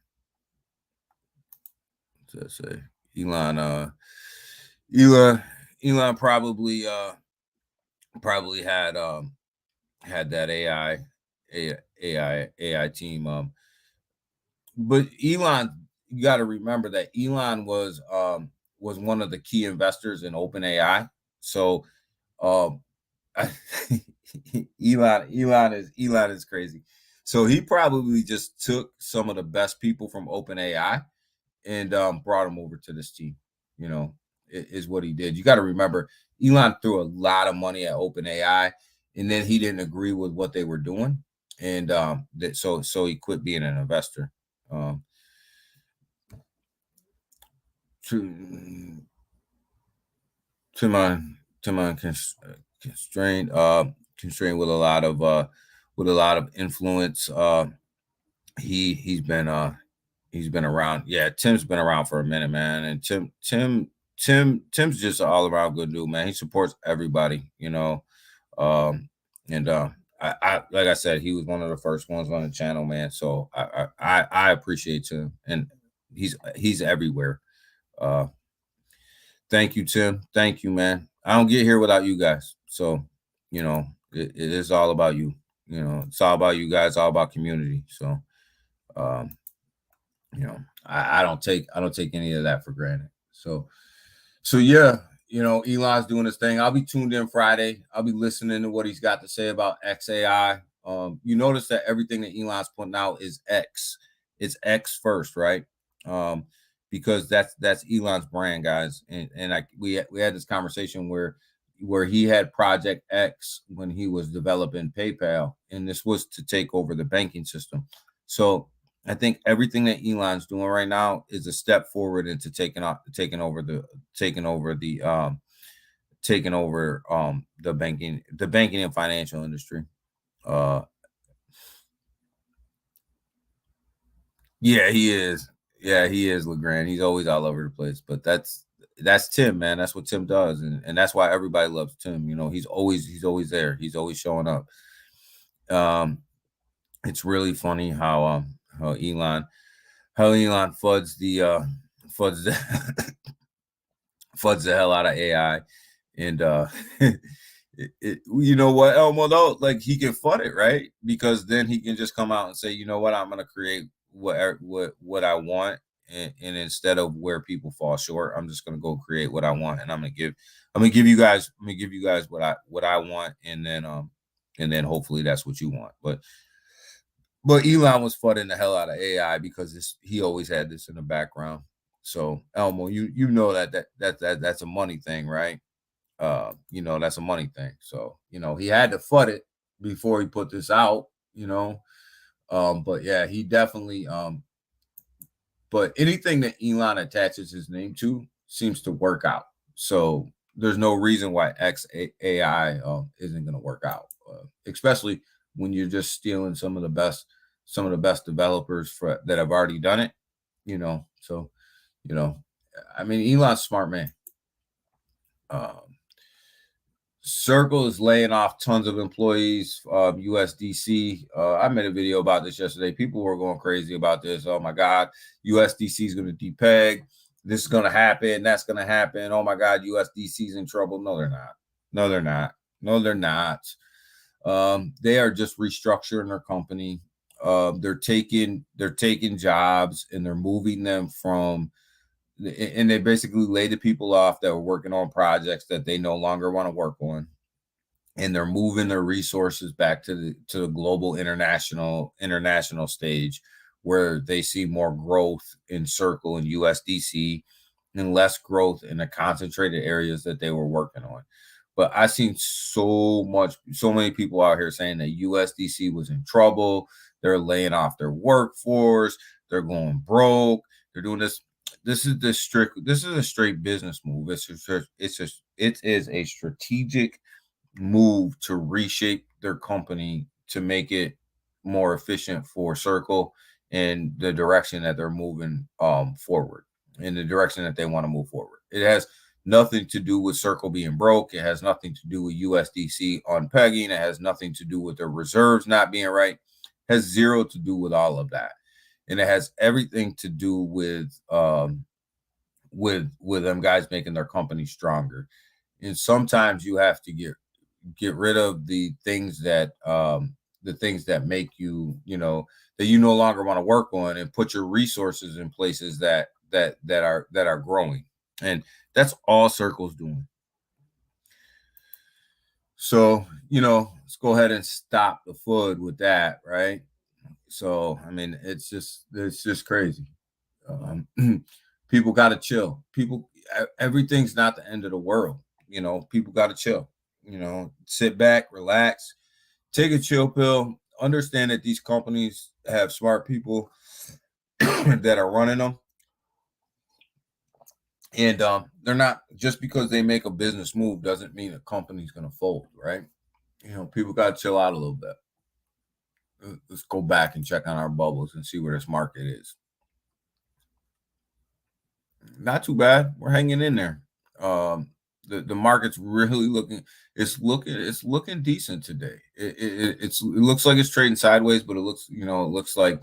What's that say? Elon. Elon probably had that AI team. But Elon, you got to remember that Elon was one of the key investors in OpenAI. So um Elon is crazy. So he probably just took some of the best people from OpenAI and brought them over to this team. You know, is what he did. You got to remember, Elon threw a lot of money at OpenAI, and then he didn't agree with what they were doing, and so he quit being an investor. To my constrained constrained with a lot of influence. He's been around. Yeah, Tim's been around for a minute, man. And Tim's just an all around good dude, man. He supports everybody, you know. And I like I said, he was one of the first ones on the channel, man. So I appreciate him, and he's everywhere. Thank you, Tim. Thank you, man. I don't get here without you guys. So, you know, it is all about you. You know, it's all about you guys, all about community. So, um, you know, I don't take any of that for granted. So yeah, you know, Elon's doing his thing. I'll be tuned in Friday. I'll be listening to what he's got to say about XAI. You notice that everything that Elon's putting out is X. It's X first, right? Because that's Elon's brand, guys. And we had this conversation where he had Project X when he was developing PayPal, and this was to take over the banking system. So I think everything that Elon's doing right now is a step forward into taking over the banking and financial industry. Yeah, he is. Yeah, he is, LeGrand. He's always all over the place. But that's Tim, man. That's what Tim does, and that's why everybody loves Tim. You know, he's always there. He's always showing up. It's really funny how Elon fuds fuds the fuds the hell out of AI, and you know what, Elmo, though, like, he can fund it, right? Because then he can just come out and say, you know what, I'm gonna create what I want, and instead of where people fall short, I'm just gonna go create what I want, and I'm gonna give you guys what I want, and then hopefully that's what you want. But Elon was fudding the hell out of AI because he always had this in the background. So Elmo, you know that's a money thing, right? You know, that's a money thing. So, you know, he had to FUD it before he put this out, you know. But yeah, he definitely but anything that Elon attaches his name to seems to work out. So there's no reason why XAI isn't going to work out, especially when you're just stealing some of the best developers that have already done it, you know. So, you know, I mean, Elon's a smart man. Circle is laying off tons of employees. USDC. I made a video about this yesterday. People were going crazy about this. Oh my God, USDC is going to depeg. This is going to happen. That's going to happen. Oh my God, USDC is in trouble. No, they're not. No, they're not. No, they're not. They are just restructuring their company. They're taking jobs and they're moving them from. And they basically laid the people off that were working on projects that they no longer want to work on, and they're moving their resources back to the global international stage, where they see more growth in Circle and USDC and less growth in the concentrated areas that they were working on. But I've seen so many people out here saying that USDC was in trouble. They're laying off their workforce. They're going broke. They're doing this. This is a straight business move. It is a strategic move to reshape their company to make it more efficient for Circle and the direction that they're moving forward. in the direction that they want to move forward. It has nothing to do with Circle being broke. It has nothing to do with USDC unpegging. It has nothing to do with their reserves not being right. It has zero to do with all of that. And it has everything to do with them guys making their company stronger. And sometimes you have to get rid of the things that make you, that you no longer want to work on, and put your resources in places that are growing. And that's all Circle's doing. So, let's go ahead and stop the FUD with that, right? So, I mean, it's just crazy. People got to chill. Everything's not the end of the world. People got to chill. Sit back, relax, take a chill pill. Understand that these companies have smart people that are running them. And they're not, just because they make a business move doesn't mean a company's going to fold, right? People got to chill out a little bit. Let's go back and check on our bubbles and see where this market is. Not too bad. We're hanging in there. The market's really looking decent today. It looks like it's trading sideways, but it looks like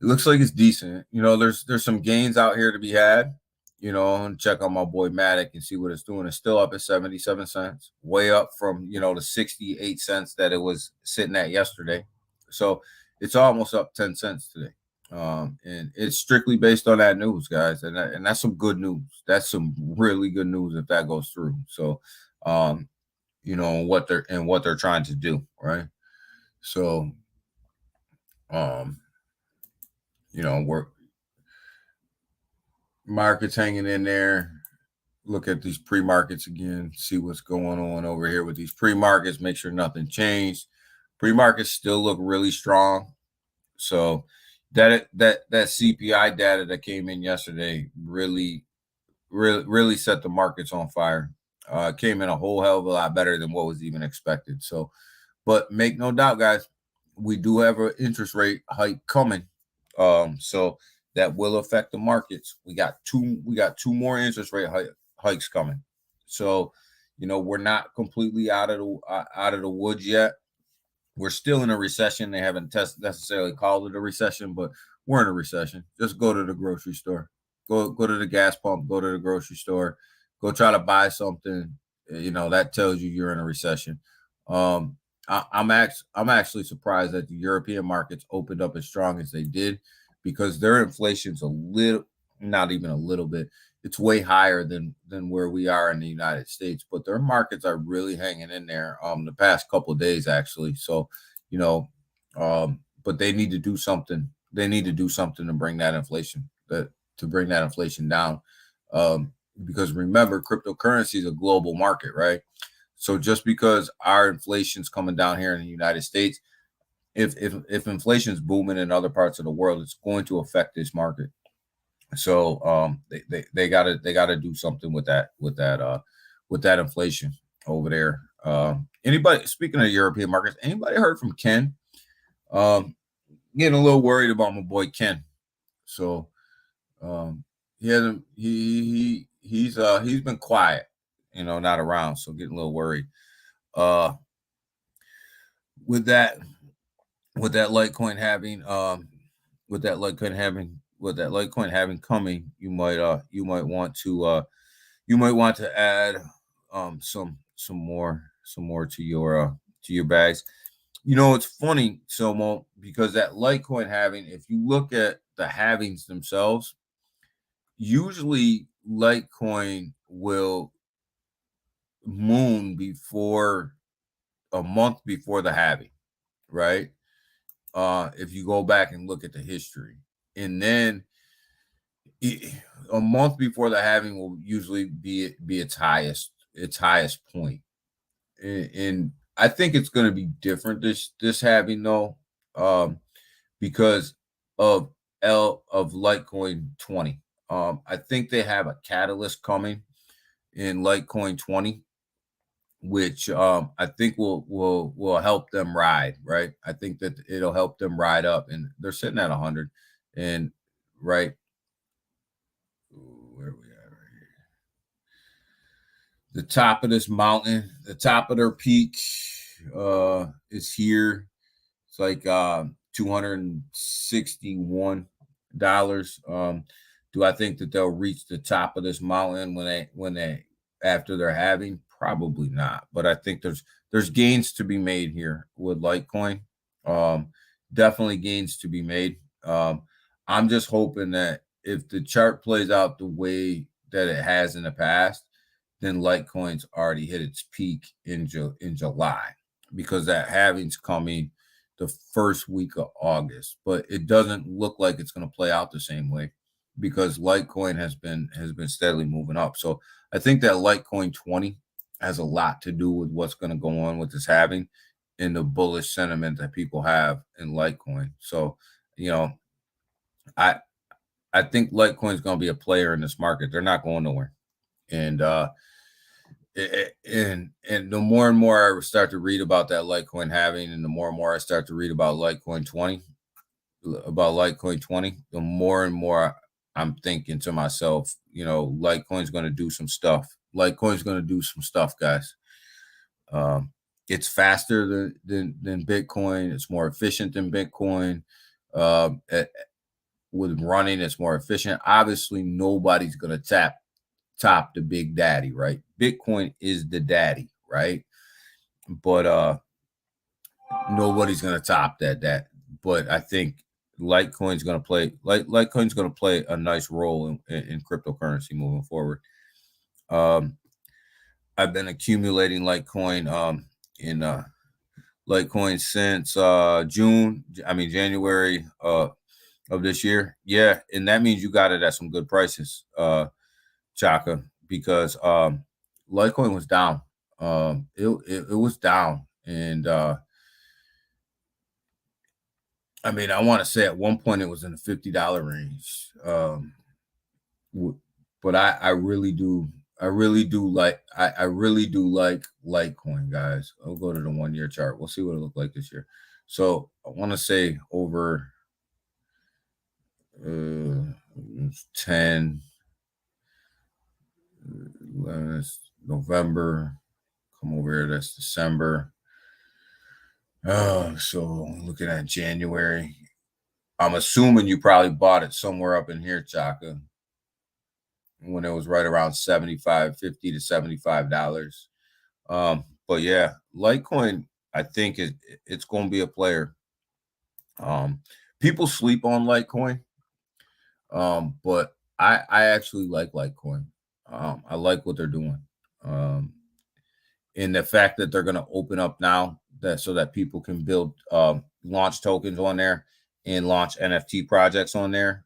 it's decent. There's some gains out here to be had. And check out my boy Matic and see what it's doing. It's still up at 77 cents, way up from the 68 cents that it was sitting at yesterday. So it's almost up 10 cents today. And it's strictly based on that news, guys, and that's some good news. That's some really good news if that goes through. So, what they're trying to do, right? So, we're markets hanging in there. Look at these pre-markets again. See what's going on over here with these pre-markets. Make sure nothing changed. Pre-markets still look really strong. So that CPI data that came in yesterday really set the markets on fire. Came in a whole hell of a lot better than what was even expected. So, but make no doubt, guys, we do have an interest rate hike coming. So that will affect the markets. We got two more interest rate hikes coming. So, we're not completely out of the woods yet. We're still in a recession. They haven't necessarily called it a recession, but we're in a recession. Just go to the grocery store, go to the gas pump, go to the grocery store, go try to buy something. That tells you you're in a recession. I'm actually surprised that the European markets opened up as strong as they did, because their inflation's not even a little bit. It's way higher than where we are in the United States, but their markets are really hanging in there the past couple of days, actually. So, but they need to do something. They need to do something to bring that inflation down. Because remember, cryptocurrency is a global market, right? So just because our inflation's coming down here in the United States, if inflation's booming in other parts of the world, it's going to affect this market. So they gotta do something with that inflation over there. Anybody, speaking of European markets, anybody heard from Ken? Getting a little worried about my boy Ken. So he's been quiet, not around. So getting a little worried. With that Litecoin having coming, you might want to add some more to your bags. It's funny, Somo, because that Litecoin halving, if you look at the halvings themselves, usually Litecoin will moon before a month before the halving, right? If you go back and look at the history, and then a month before the halving will usually be its highest point. And I think it's going to be different this halving though, because of Litecoin 20. I think they have a catalyst coming in Litecoin 20, which I think will help them ride, right? I think that it'll help them ride up, and they're sitting at 100, and right, where we at right here? The top of this mountain, the top of their peak is here. It's like $261. Do I think that they'll reach the top of this mountain when they after they're halving? Probably not. But I think there's gains to be made here with Litecoin. Definitely gains to be made. I'm just hoping that if the chart plays out the way that it has in the past, then Litecoin's already hit its peak in July, because that halving's coming the first week of August. But it doesn't look like it's going to play out the same way, because Litecoin has been steadily moving up. So I think that Litecoin 20 has a lot to do with what's going to go on with this halving and the bullish sentiment that people have in Litecoin. So, I think Litecoin is going to be a player in this market. They're not going nowhere. And and the more and more I start to read about that Litecoin halving, and the more and more I start to read about Litecoin 20, the more and more I'm thinking to myself, Litecoin's going to do some stuff. Litecoin's going to do some stuff, guys. It's faster than Bitcoin. It's more efficient than Bitcoin. With running, it's more efficient. Obviously, nobody's going to top the big daddy, right? Bitcoin is the daddy, right? But nobody's going to top that. But I think Litecoin's going to play a nice role in cryptocurrency moving forward. I've been accumulating Litecoin in Litecoin since January of this year. Yeah, and that means you got it at some good prices, Chaka, because Litecoin was down. It was down, and I want to say at one point it was in the $50 range. But I really do like Litecoin, guys. I'll go to the 1 year chart. We'll see what it looked like this year. So I want to say over 10, that's November. Come over here, that's December. So looking at January. I'm assuming you probably bought it somewhere up in here, Chaka, when it was right around $50 to $75. But yeah, Litecoin, I think it's going to be a player. People sleep on Litecoin, but I actually like Litecoin. I like what they're doing, and the fact that they're going to open up now so that people can build launch tokens on there and launch NFT projects on there.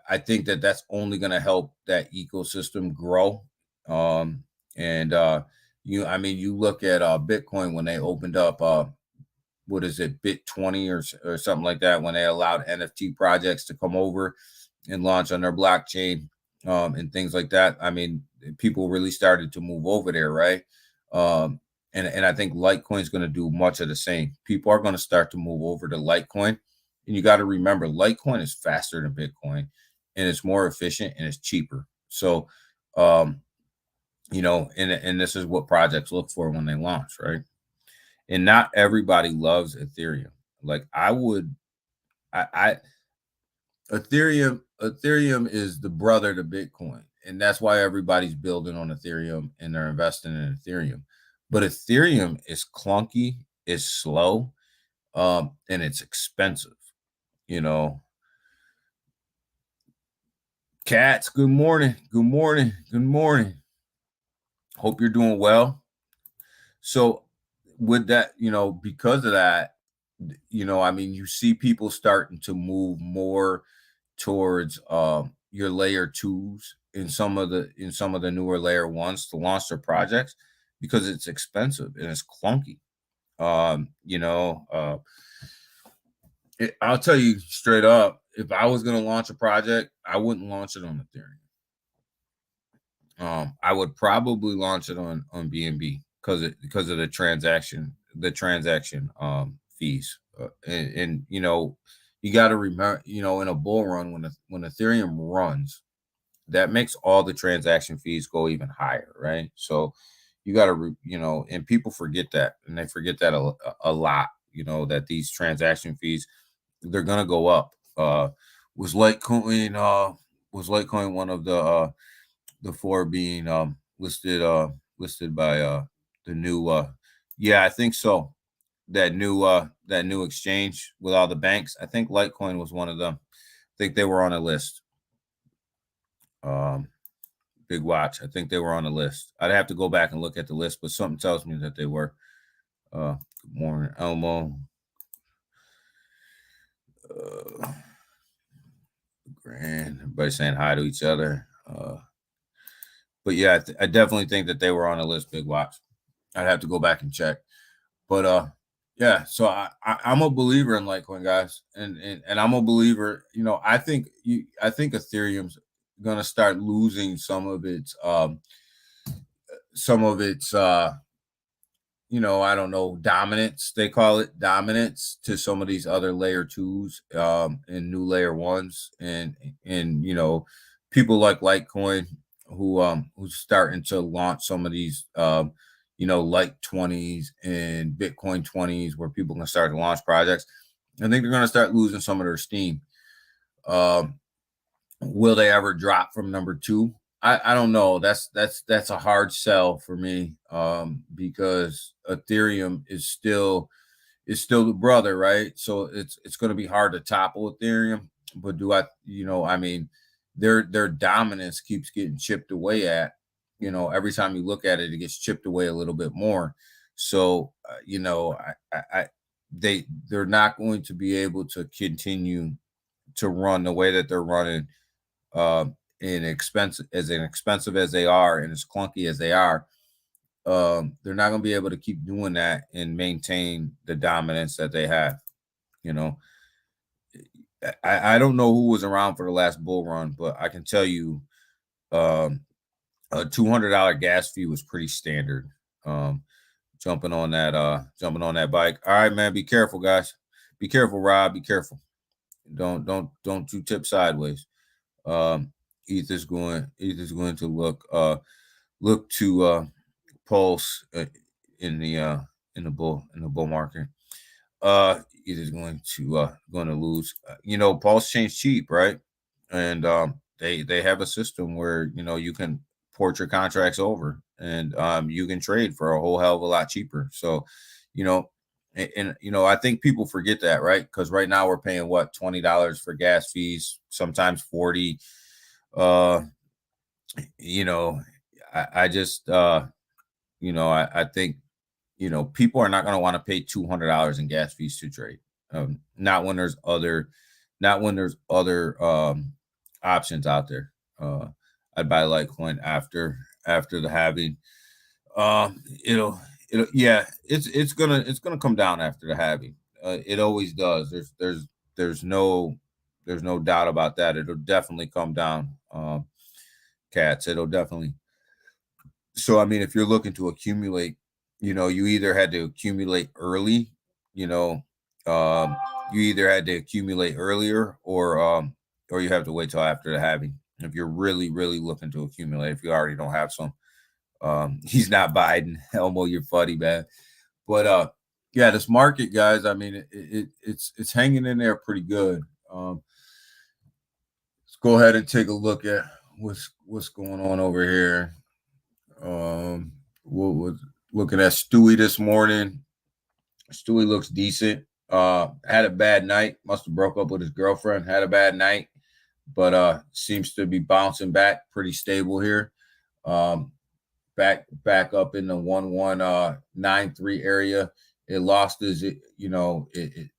I think that that's only going to help that ecosystem grow. You look at Bitcoin when they opened up, what is it, Bit20 or something like that, when they allowed NFT projects to come over and launch on their blockchain and things like that. People really started to move over there, right? And I think Litecoin is going to do much of the same. People are going to start to move over to Litecoin. And you got to remember, Litecoin is faster than Bitcoin, and it's more efficient, and it's cheaper. So, and this is what projects look for when they launch, right? And not everybody loves Ethereum. Like Ethereum is the brother to Bitcoin, and that's why everybody's building on Ethereum and they're investing in Ethereum. But Ethereum is clunky, it's slow, and it's expensive. Cats, good morning. Hope you're doing well. So with that, because of that, you see people starting to move more towards your layer 2s in some of the newer layer 1s to launch their projects, because it's expensive and it's clunky. I'll tell you straight up, if I was going to launch a project, I wouldn't launch it on Ethereum. I would probably launch it on BNB because of the transaction fees. And you got to remember, in a bull run, when Ethereum runs, that makes all the transaction fees go even higher, right? So you got to, and people forget that, and they forget that a lot, that these transaction fees, they're gonna go up. Was Litecoin one of the four being listed by the new yeah, I think so. That new exchange with all the banks. I think Litecoin was one of them. I think they were on a list. Big watch. I think they were on the list. I'd have to go back and look at the list, but something tells me that they were. Good morning, Elmo. Grand. Everybody saying hi to each other. But yeah, I definitely think that they were on a list. Big watch. I'd have to go back and check. But yeah. So I'm a believer in Litecoin, guys, and I'm a believer. I think Ethereum's gonna start losing some of its I don't know, dominance. They call it dominance to some of these other layer twos and new layer ones, and people like Litecoin who's starting to launch some of these Lite 20s and Bitcoin 20s where people can start to launch projects. I think they're going to start losing some of their steam. Will they ever drop from number 2? I don't know. That's a hard sell for me because Ethereum is still the brother, right? So it's going to be hard to topple Ethereum. But their dominance keeps getting chipped away at. Every time you look at it, it gets chipped away a little bit more. So they're not going to be able to continue to run the way that they're running. Expensive as they are and as clunky as they are, they're not going to be able to keep doing that and maintain the dominance that they have. I don't know who was around for the last bull run, but I can tell you a $200 gas fee was pretty standard. Jumping on that bike. All right, man, be careful, guys. Be careful, Rob. Be careful. Don't you tip sideways. ETH is going to look to pulse in the bull market. ETH is going to lose. Pulse change cheap, right? And they have a system where you can port your contracts over and you can trade for a whole hell of a lot cheaper. So I think people forget that, right? Because right now we're paying what, $20 for gas fees, sometimes $40. I think people are not going to want to pay $200 in gas fees to trade. Not when there's other options out there. I'd buy Litecoin after the halving. It's gonna come down after the halving. It always does. There's no doubt about that. It'll definitely come down. Cats. It'll definitely. So if you're looking to accumulate, you either had to accumulate early, you either had to accumulate earlier or you have to wait till after the halving. If you're really, really looking to accumulate, if you already don't have some. He's not Biden. Elmo, you're funny, man. But yeah, this market, guys, it's hanging in there pretty good. Let's go ahead and take a look at what's going on over here. We're looking at Stewie this morning. Stewie looks decent. Had a bad night. Must have broke up with his girlfriend. Had a bad night, but seems to be bouncing back pretty stable here. Back up in the 1193 area. It lost it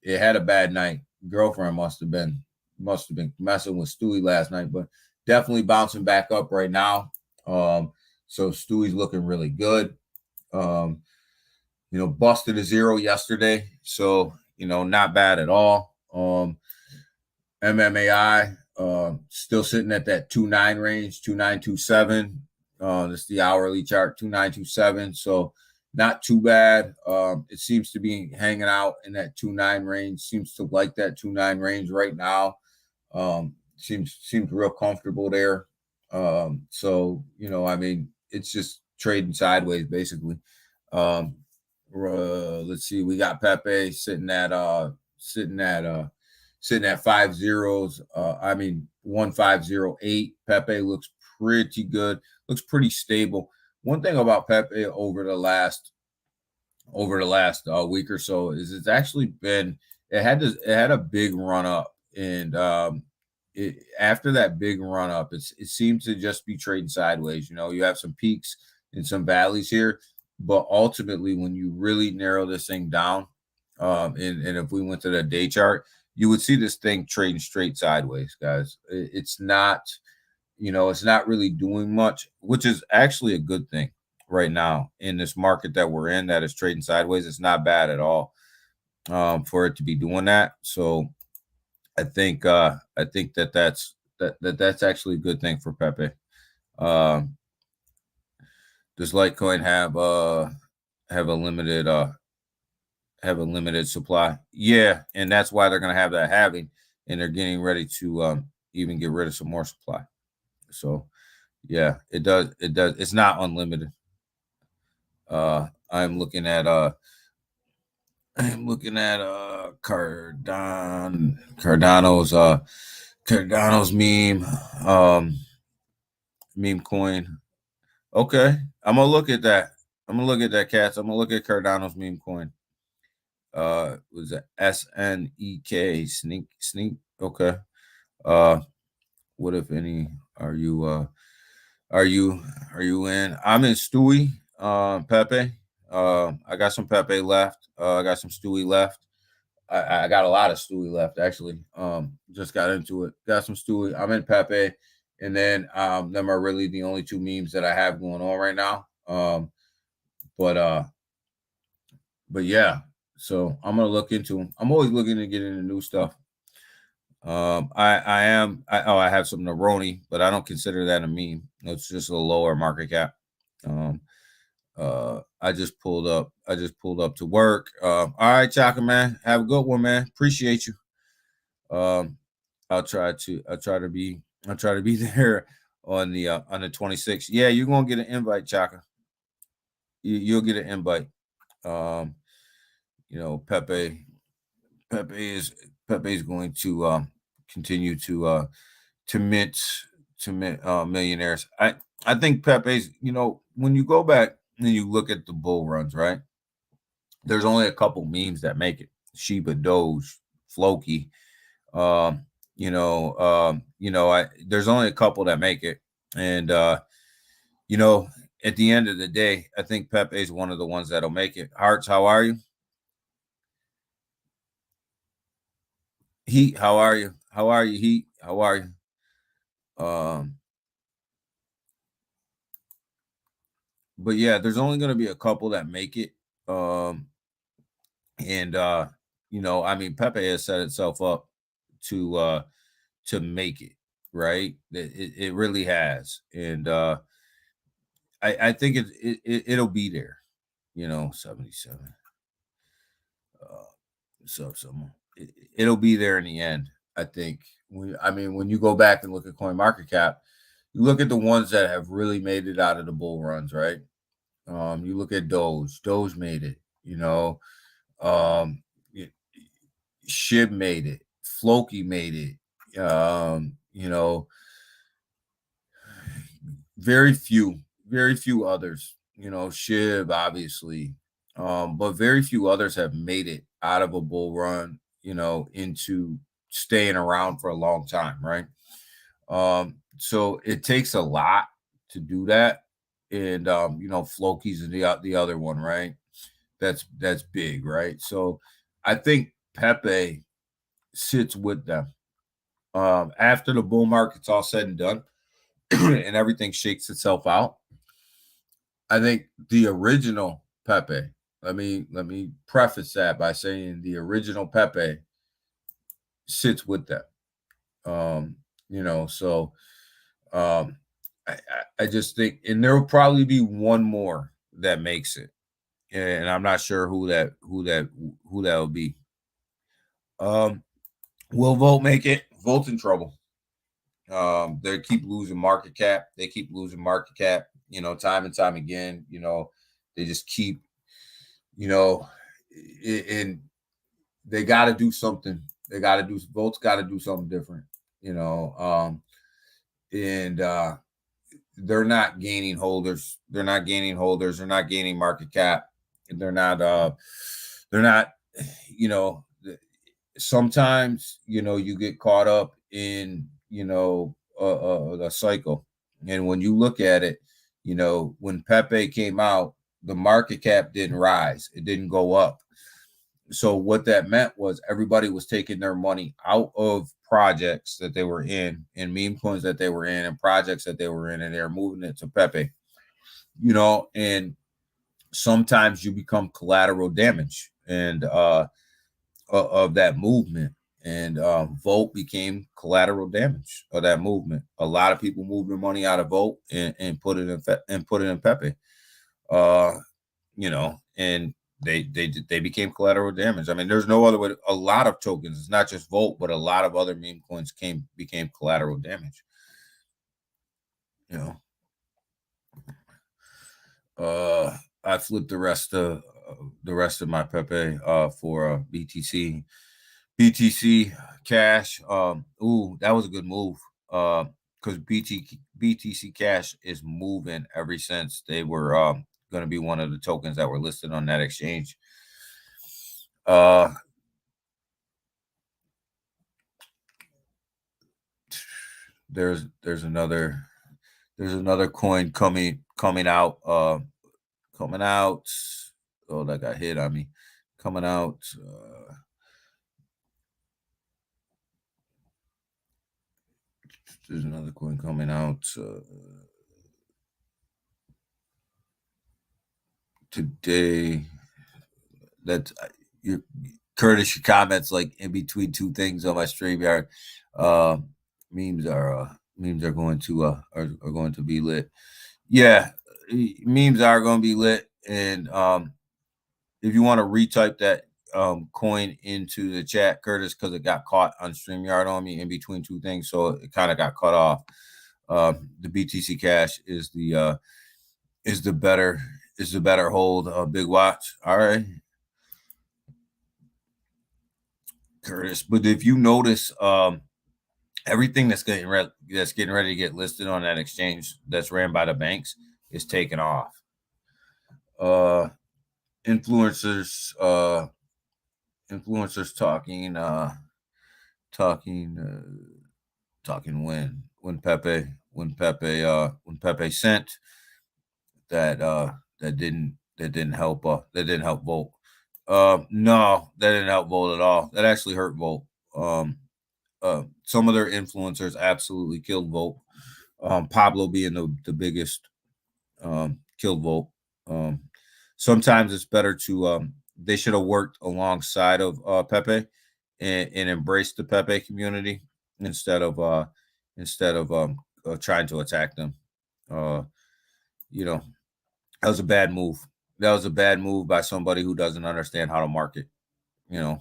had a bad night. Girlfriend must have been messing with Stewie last night, but definitely bouncing back up right now. So Stewie's looking really good. Busted a zero yesterday, so not bad at all. MMAI still sitting at that 2.9 range, 2.927. This is the hourly chart, 2.927. So not too bad. It seems to be hanging out in that 2.9 range. Seems to like that 2.9 range right now. Seems real comfortable there. So I mean, it's just trading sideways basically. Um, let's see, we got Pepe sitting at 5 zeros. I mean 1508. Pepe looks pretty good, looks pretty stable. One thing about Pepe over the last week or so is it's actually been it had a big run up, and after that big run up, it seemed to just be trading sideways. You have some peaks and some valleys here, but ultimately, when you really narrow this thing down, and if we went to the day chart, you would see this thing trading straight sideways, guys. It's not, it's not really doing much, which is actually a good thing right now in this market that we're in that is trading sideways. It's not bad at all for it to be doing that. So I think that's actually a good thing for Pepe. Does Litecoin have a limited supply? Yeah, and that's why they're going to have that halving, and they're getting ready to even get rid of some more supply. So yeah, it does. It's not unlimited. I'm looking at Cardano's meme coin. Okay, I'm gonna look at that. Cats. I'm gonna look at Cardano's meme coin. Was it SNEK sneak? Okay. What if any are you in? I'm in Stewie, Pepe. I got some Pepe left. I got some Stewie left. I got a lot of Stewie left actually. Just got into it. Got some Stewie. I'm in Pepe, and then them are really the only two memes that I have going on right now. But yeah. So I'm gonna look into them. I'm always looking to get into new stuff. I have some Neroni, but I don't consider that a meme. It's just a lower market cap. I just pulled up to work. All right, Chaka, man. Have a good one, man. Appreciate you. I'll try to be there on the 26th. Yeah, you're gonna get an invite, Chaka. You'll get an invite. Pepe is going to continue to mint millionaires. I think Pepe's, when you go back and you look at the bull runs, right? There's only a couple memes that make it. Shiba, Doge, Floki. There's only a couple that make it. And at the end of the day, I think Pepe is one of the ones that'll make it. Hearts, how are you? Heat, how are you? How are you, Heat? How are you? But yeah, there's only going to be a couple that make it. I mean, Pepe has set itself up to make it, right? It really has. And I think it'll be there, 77. So it'll be there in the end. I think. When you go back and look at CoinMarketCap, you look at the ones that have really made it out of the bull runs, right? You look at Doge. Doge made it. Shib made it. Floki made it. Very few others. Shib obviously, but very few others have made it out of a bull run. Into staying around for a long time, right? So it takes a lot to do that. And Floki's the other one, right? That's big, right? So I think Pepe sits with them. After the bull market's all said and done and everything shakes itself out, I think the original Pepe, let me preface that by saying the original Pepe sits with them. I just think, and there will probably be one more that makes it, and I'm not sure who that will be. Will Volt make it? Volt's in trouble. They keep losing market cap. Time and time again. They just keep, and they got to do something. Volt's got to do something different. And they're not gaining holders. They're not gaining market cap. They're not. Sometimes you get caught up in the cycle, and when you look at it, when Pepe came out, the market cap didn't rise. It didn't go up. So what that meant was everybody was taking their money out of projects that they were in and meme coins that they were in and projects that they were in, and they're moving it to Pepe. And sometimes you become collateral damage and of that movement. And Volt became collateral damage of that movement. A lot of people moved their money out of Volt and put it in Pepe. And they became collateral damage. I mean, there's no other way. A lot of tokens, it's not just Volt, but a lot of other meme coins became collateral damage. I flipped the rest of my Pepe for BTC Cash. That was a good move. Because BTC Cash is moving ever since they were going to be one of the tokens that were listed on that exchange. There's another coin coming out. Oh, that got hit on me. Coming out. There's another coin coming out today. That Curtis, your comments like in between two things on my StreamYard. Memes are going to be lit. Yeah, memes are going to be lit, and if you want to retype that coin into the chat, Curtis, because it got caught on StreamYard on me in between two things, so it kind of got cut off. The BTC Cash is the better hold. Big watch. All right, Curtis. But if you notice, everything that's getting ready to get listed on that exchange that's ran by the banks is taking off. Influencers talking when Pepe sent that didn't help Volt. No, that didn't help Volt at all. That actually hurt Volt. Some of their influencers absolutely killed Volt. Pablo being the biggest, killed Volt. Sometimes it's better to they should have worked alongside of Pepe and embraced the Pepe community instead of trying to attack them. That was a bad move. That was a bad move by somebody who doesn't understand how to market. I'm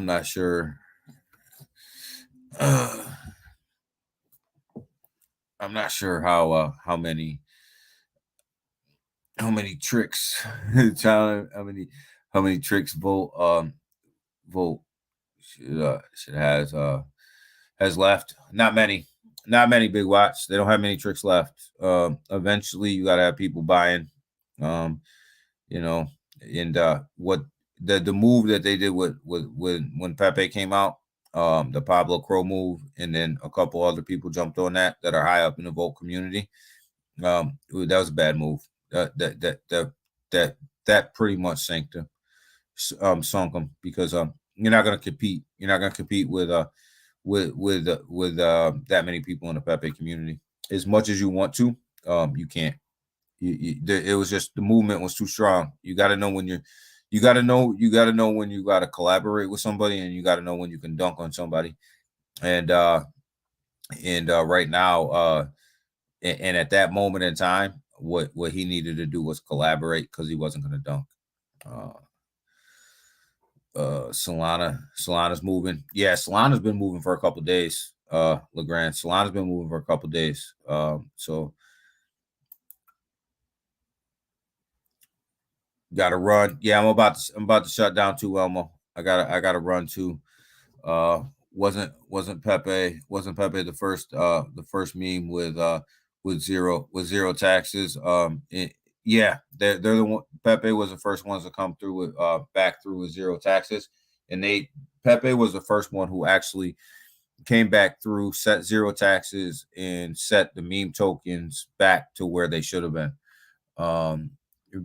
not sure. I'm not sure how many tricks how many tricks Volt has left. Not many Big watch. They don't have many tricks left. Eventually you got to have people buying. And what the move that they did with when Pepe came out, the Pablo Crow move, and then a couple other people jumped on that are high up in the Volt community. That was a bad move. That pretty much sunk them, because you're not going to compete. You're not going to compete with that many people in the Pepe community. As much as you want to, you can't. It was just the movement was too strong. You got to know when when you got to collaborate with somebody, and you got to know when you can dunk on somebody. And right now, and at that moment in time, what he needed to do was collaborate, because he wasn't going to dunk. Solana's moving. Yeah, Solana's been moving for a couple of days. LeGrand. Solana's been moving for a couple days. So got to run. Yeah, I'm about to shut down too, Elmo. I gotta run too. Wasn't Pepe the first meme with zero taxes. Yeah, they're the one. Pepe was the first ones to come through with back through with zero taxes, and Pepe was the first one who actually came back through, set zero taxes, and set the meme tokens back to where they should have been.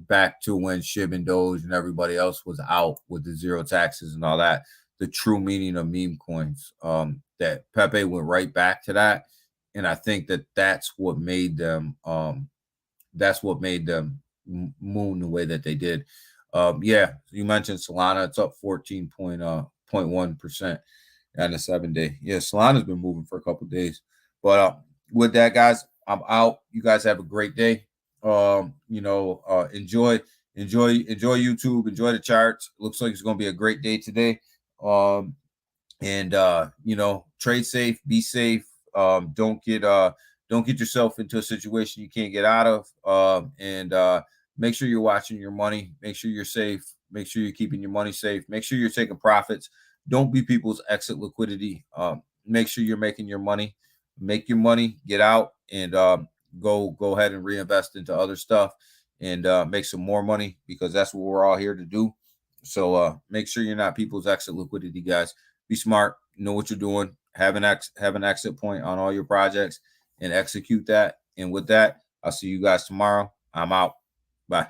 Back to when Shib and Doge and everybody else was out with the zero taxes and all that. The true meaning of meme coins. That Pepe went right back to that, and I think that's what made them. Moon the way that they did. Yeah, you mentioned Solana. It's up 14.1% on a 7-day. Yeah, Solana's been moving for a couple days. But with that, guys, I'm out. You guys have a great day. Enjoy YouTube, enjoy the charts. Looks like it's going to be a great day today. Trade safe, be safe. Don't get yourself into a situation you can't get out of. Make sure you're watching your money. Make sure you're safe. Make sure you're keeping your money safe. Make sure you're taking profits. Don't be people's exit liquidity. Make sure you're making your money. Make your money, get out, and go ahead and reinvest into other stuff and make some more money, because that's what we're all here to do. So make sure you're not people's exit liquidity, guys. Be smart, know what you're doing, have an exit point on all your projects and execute that. And with that, I'll see you guys tomorrow. I'm out. Bye.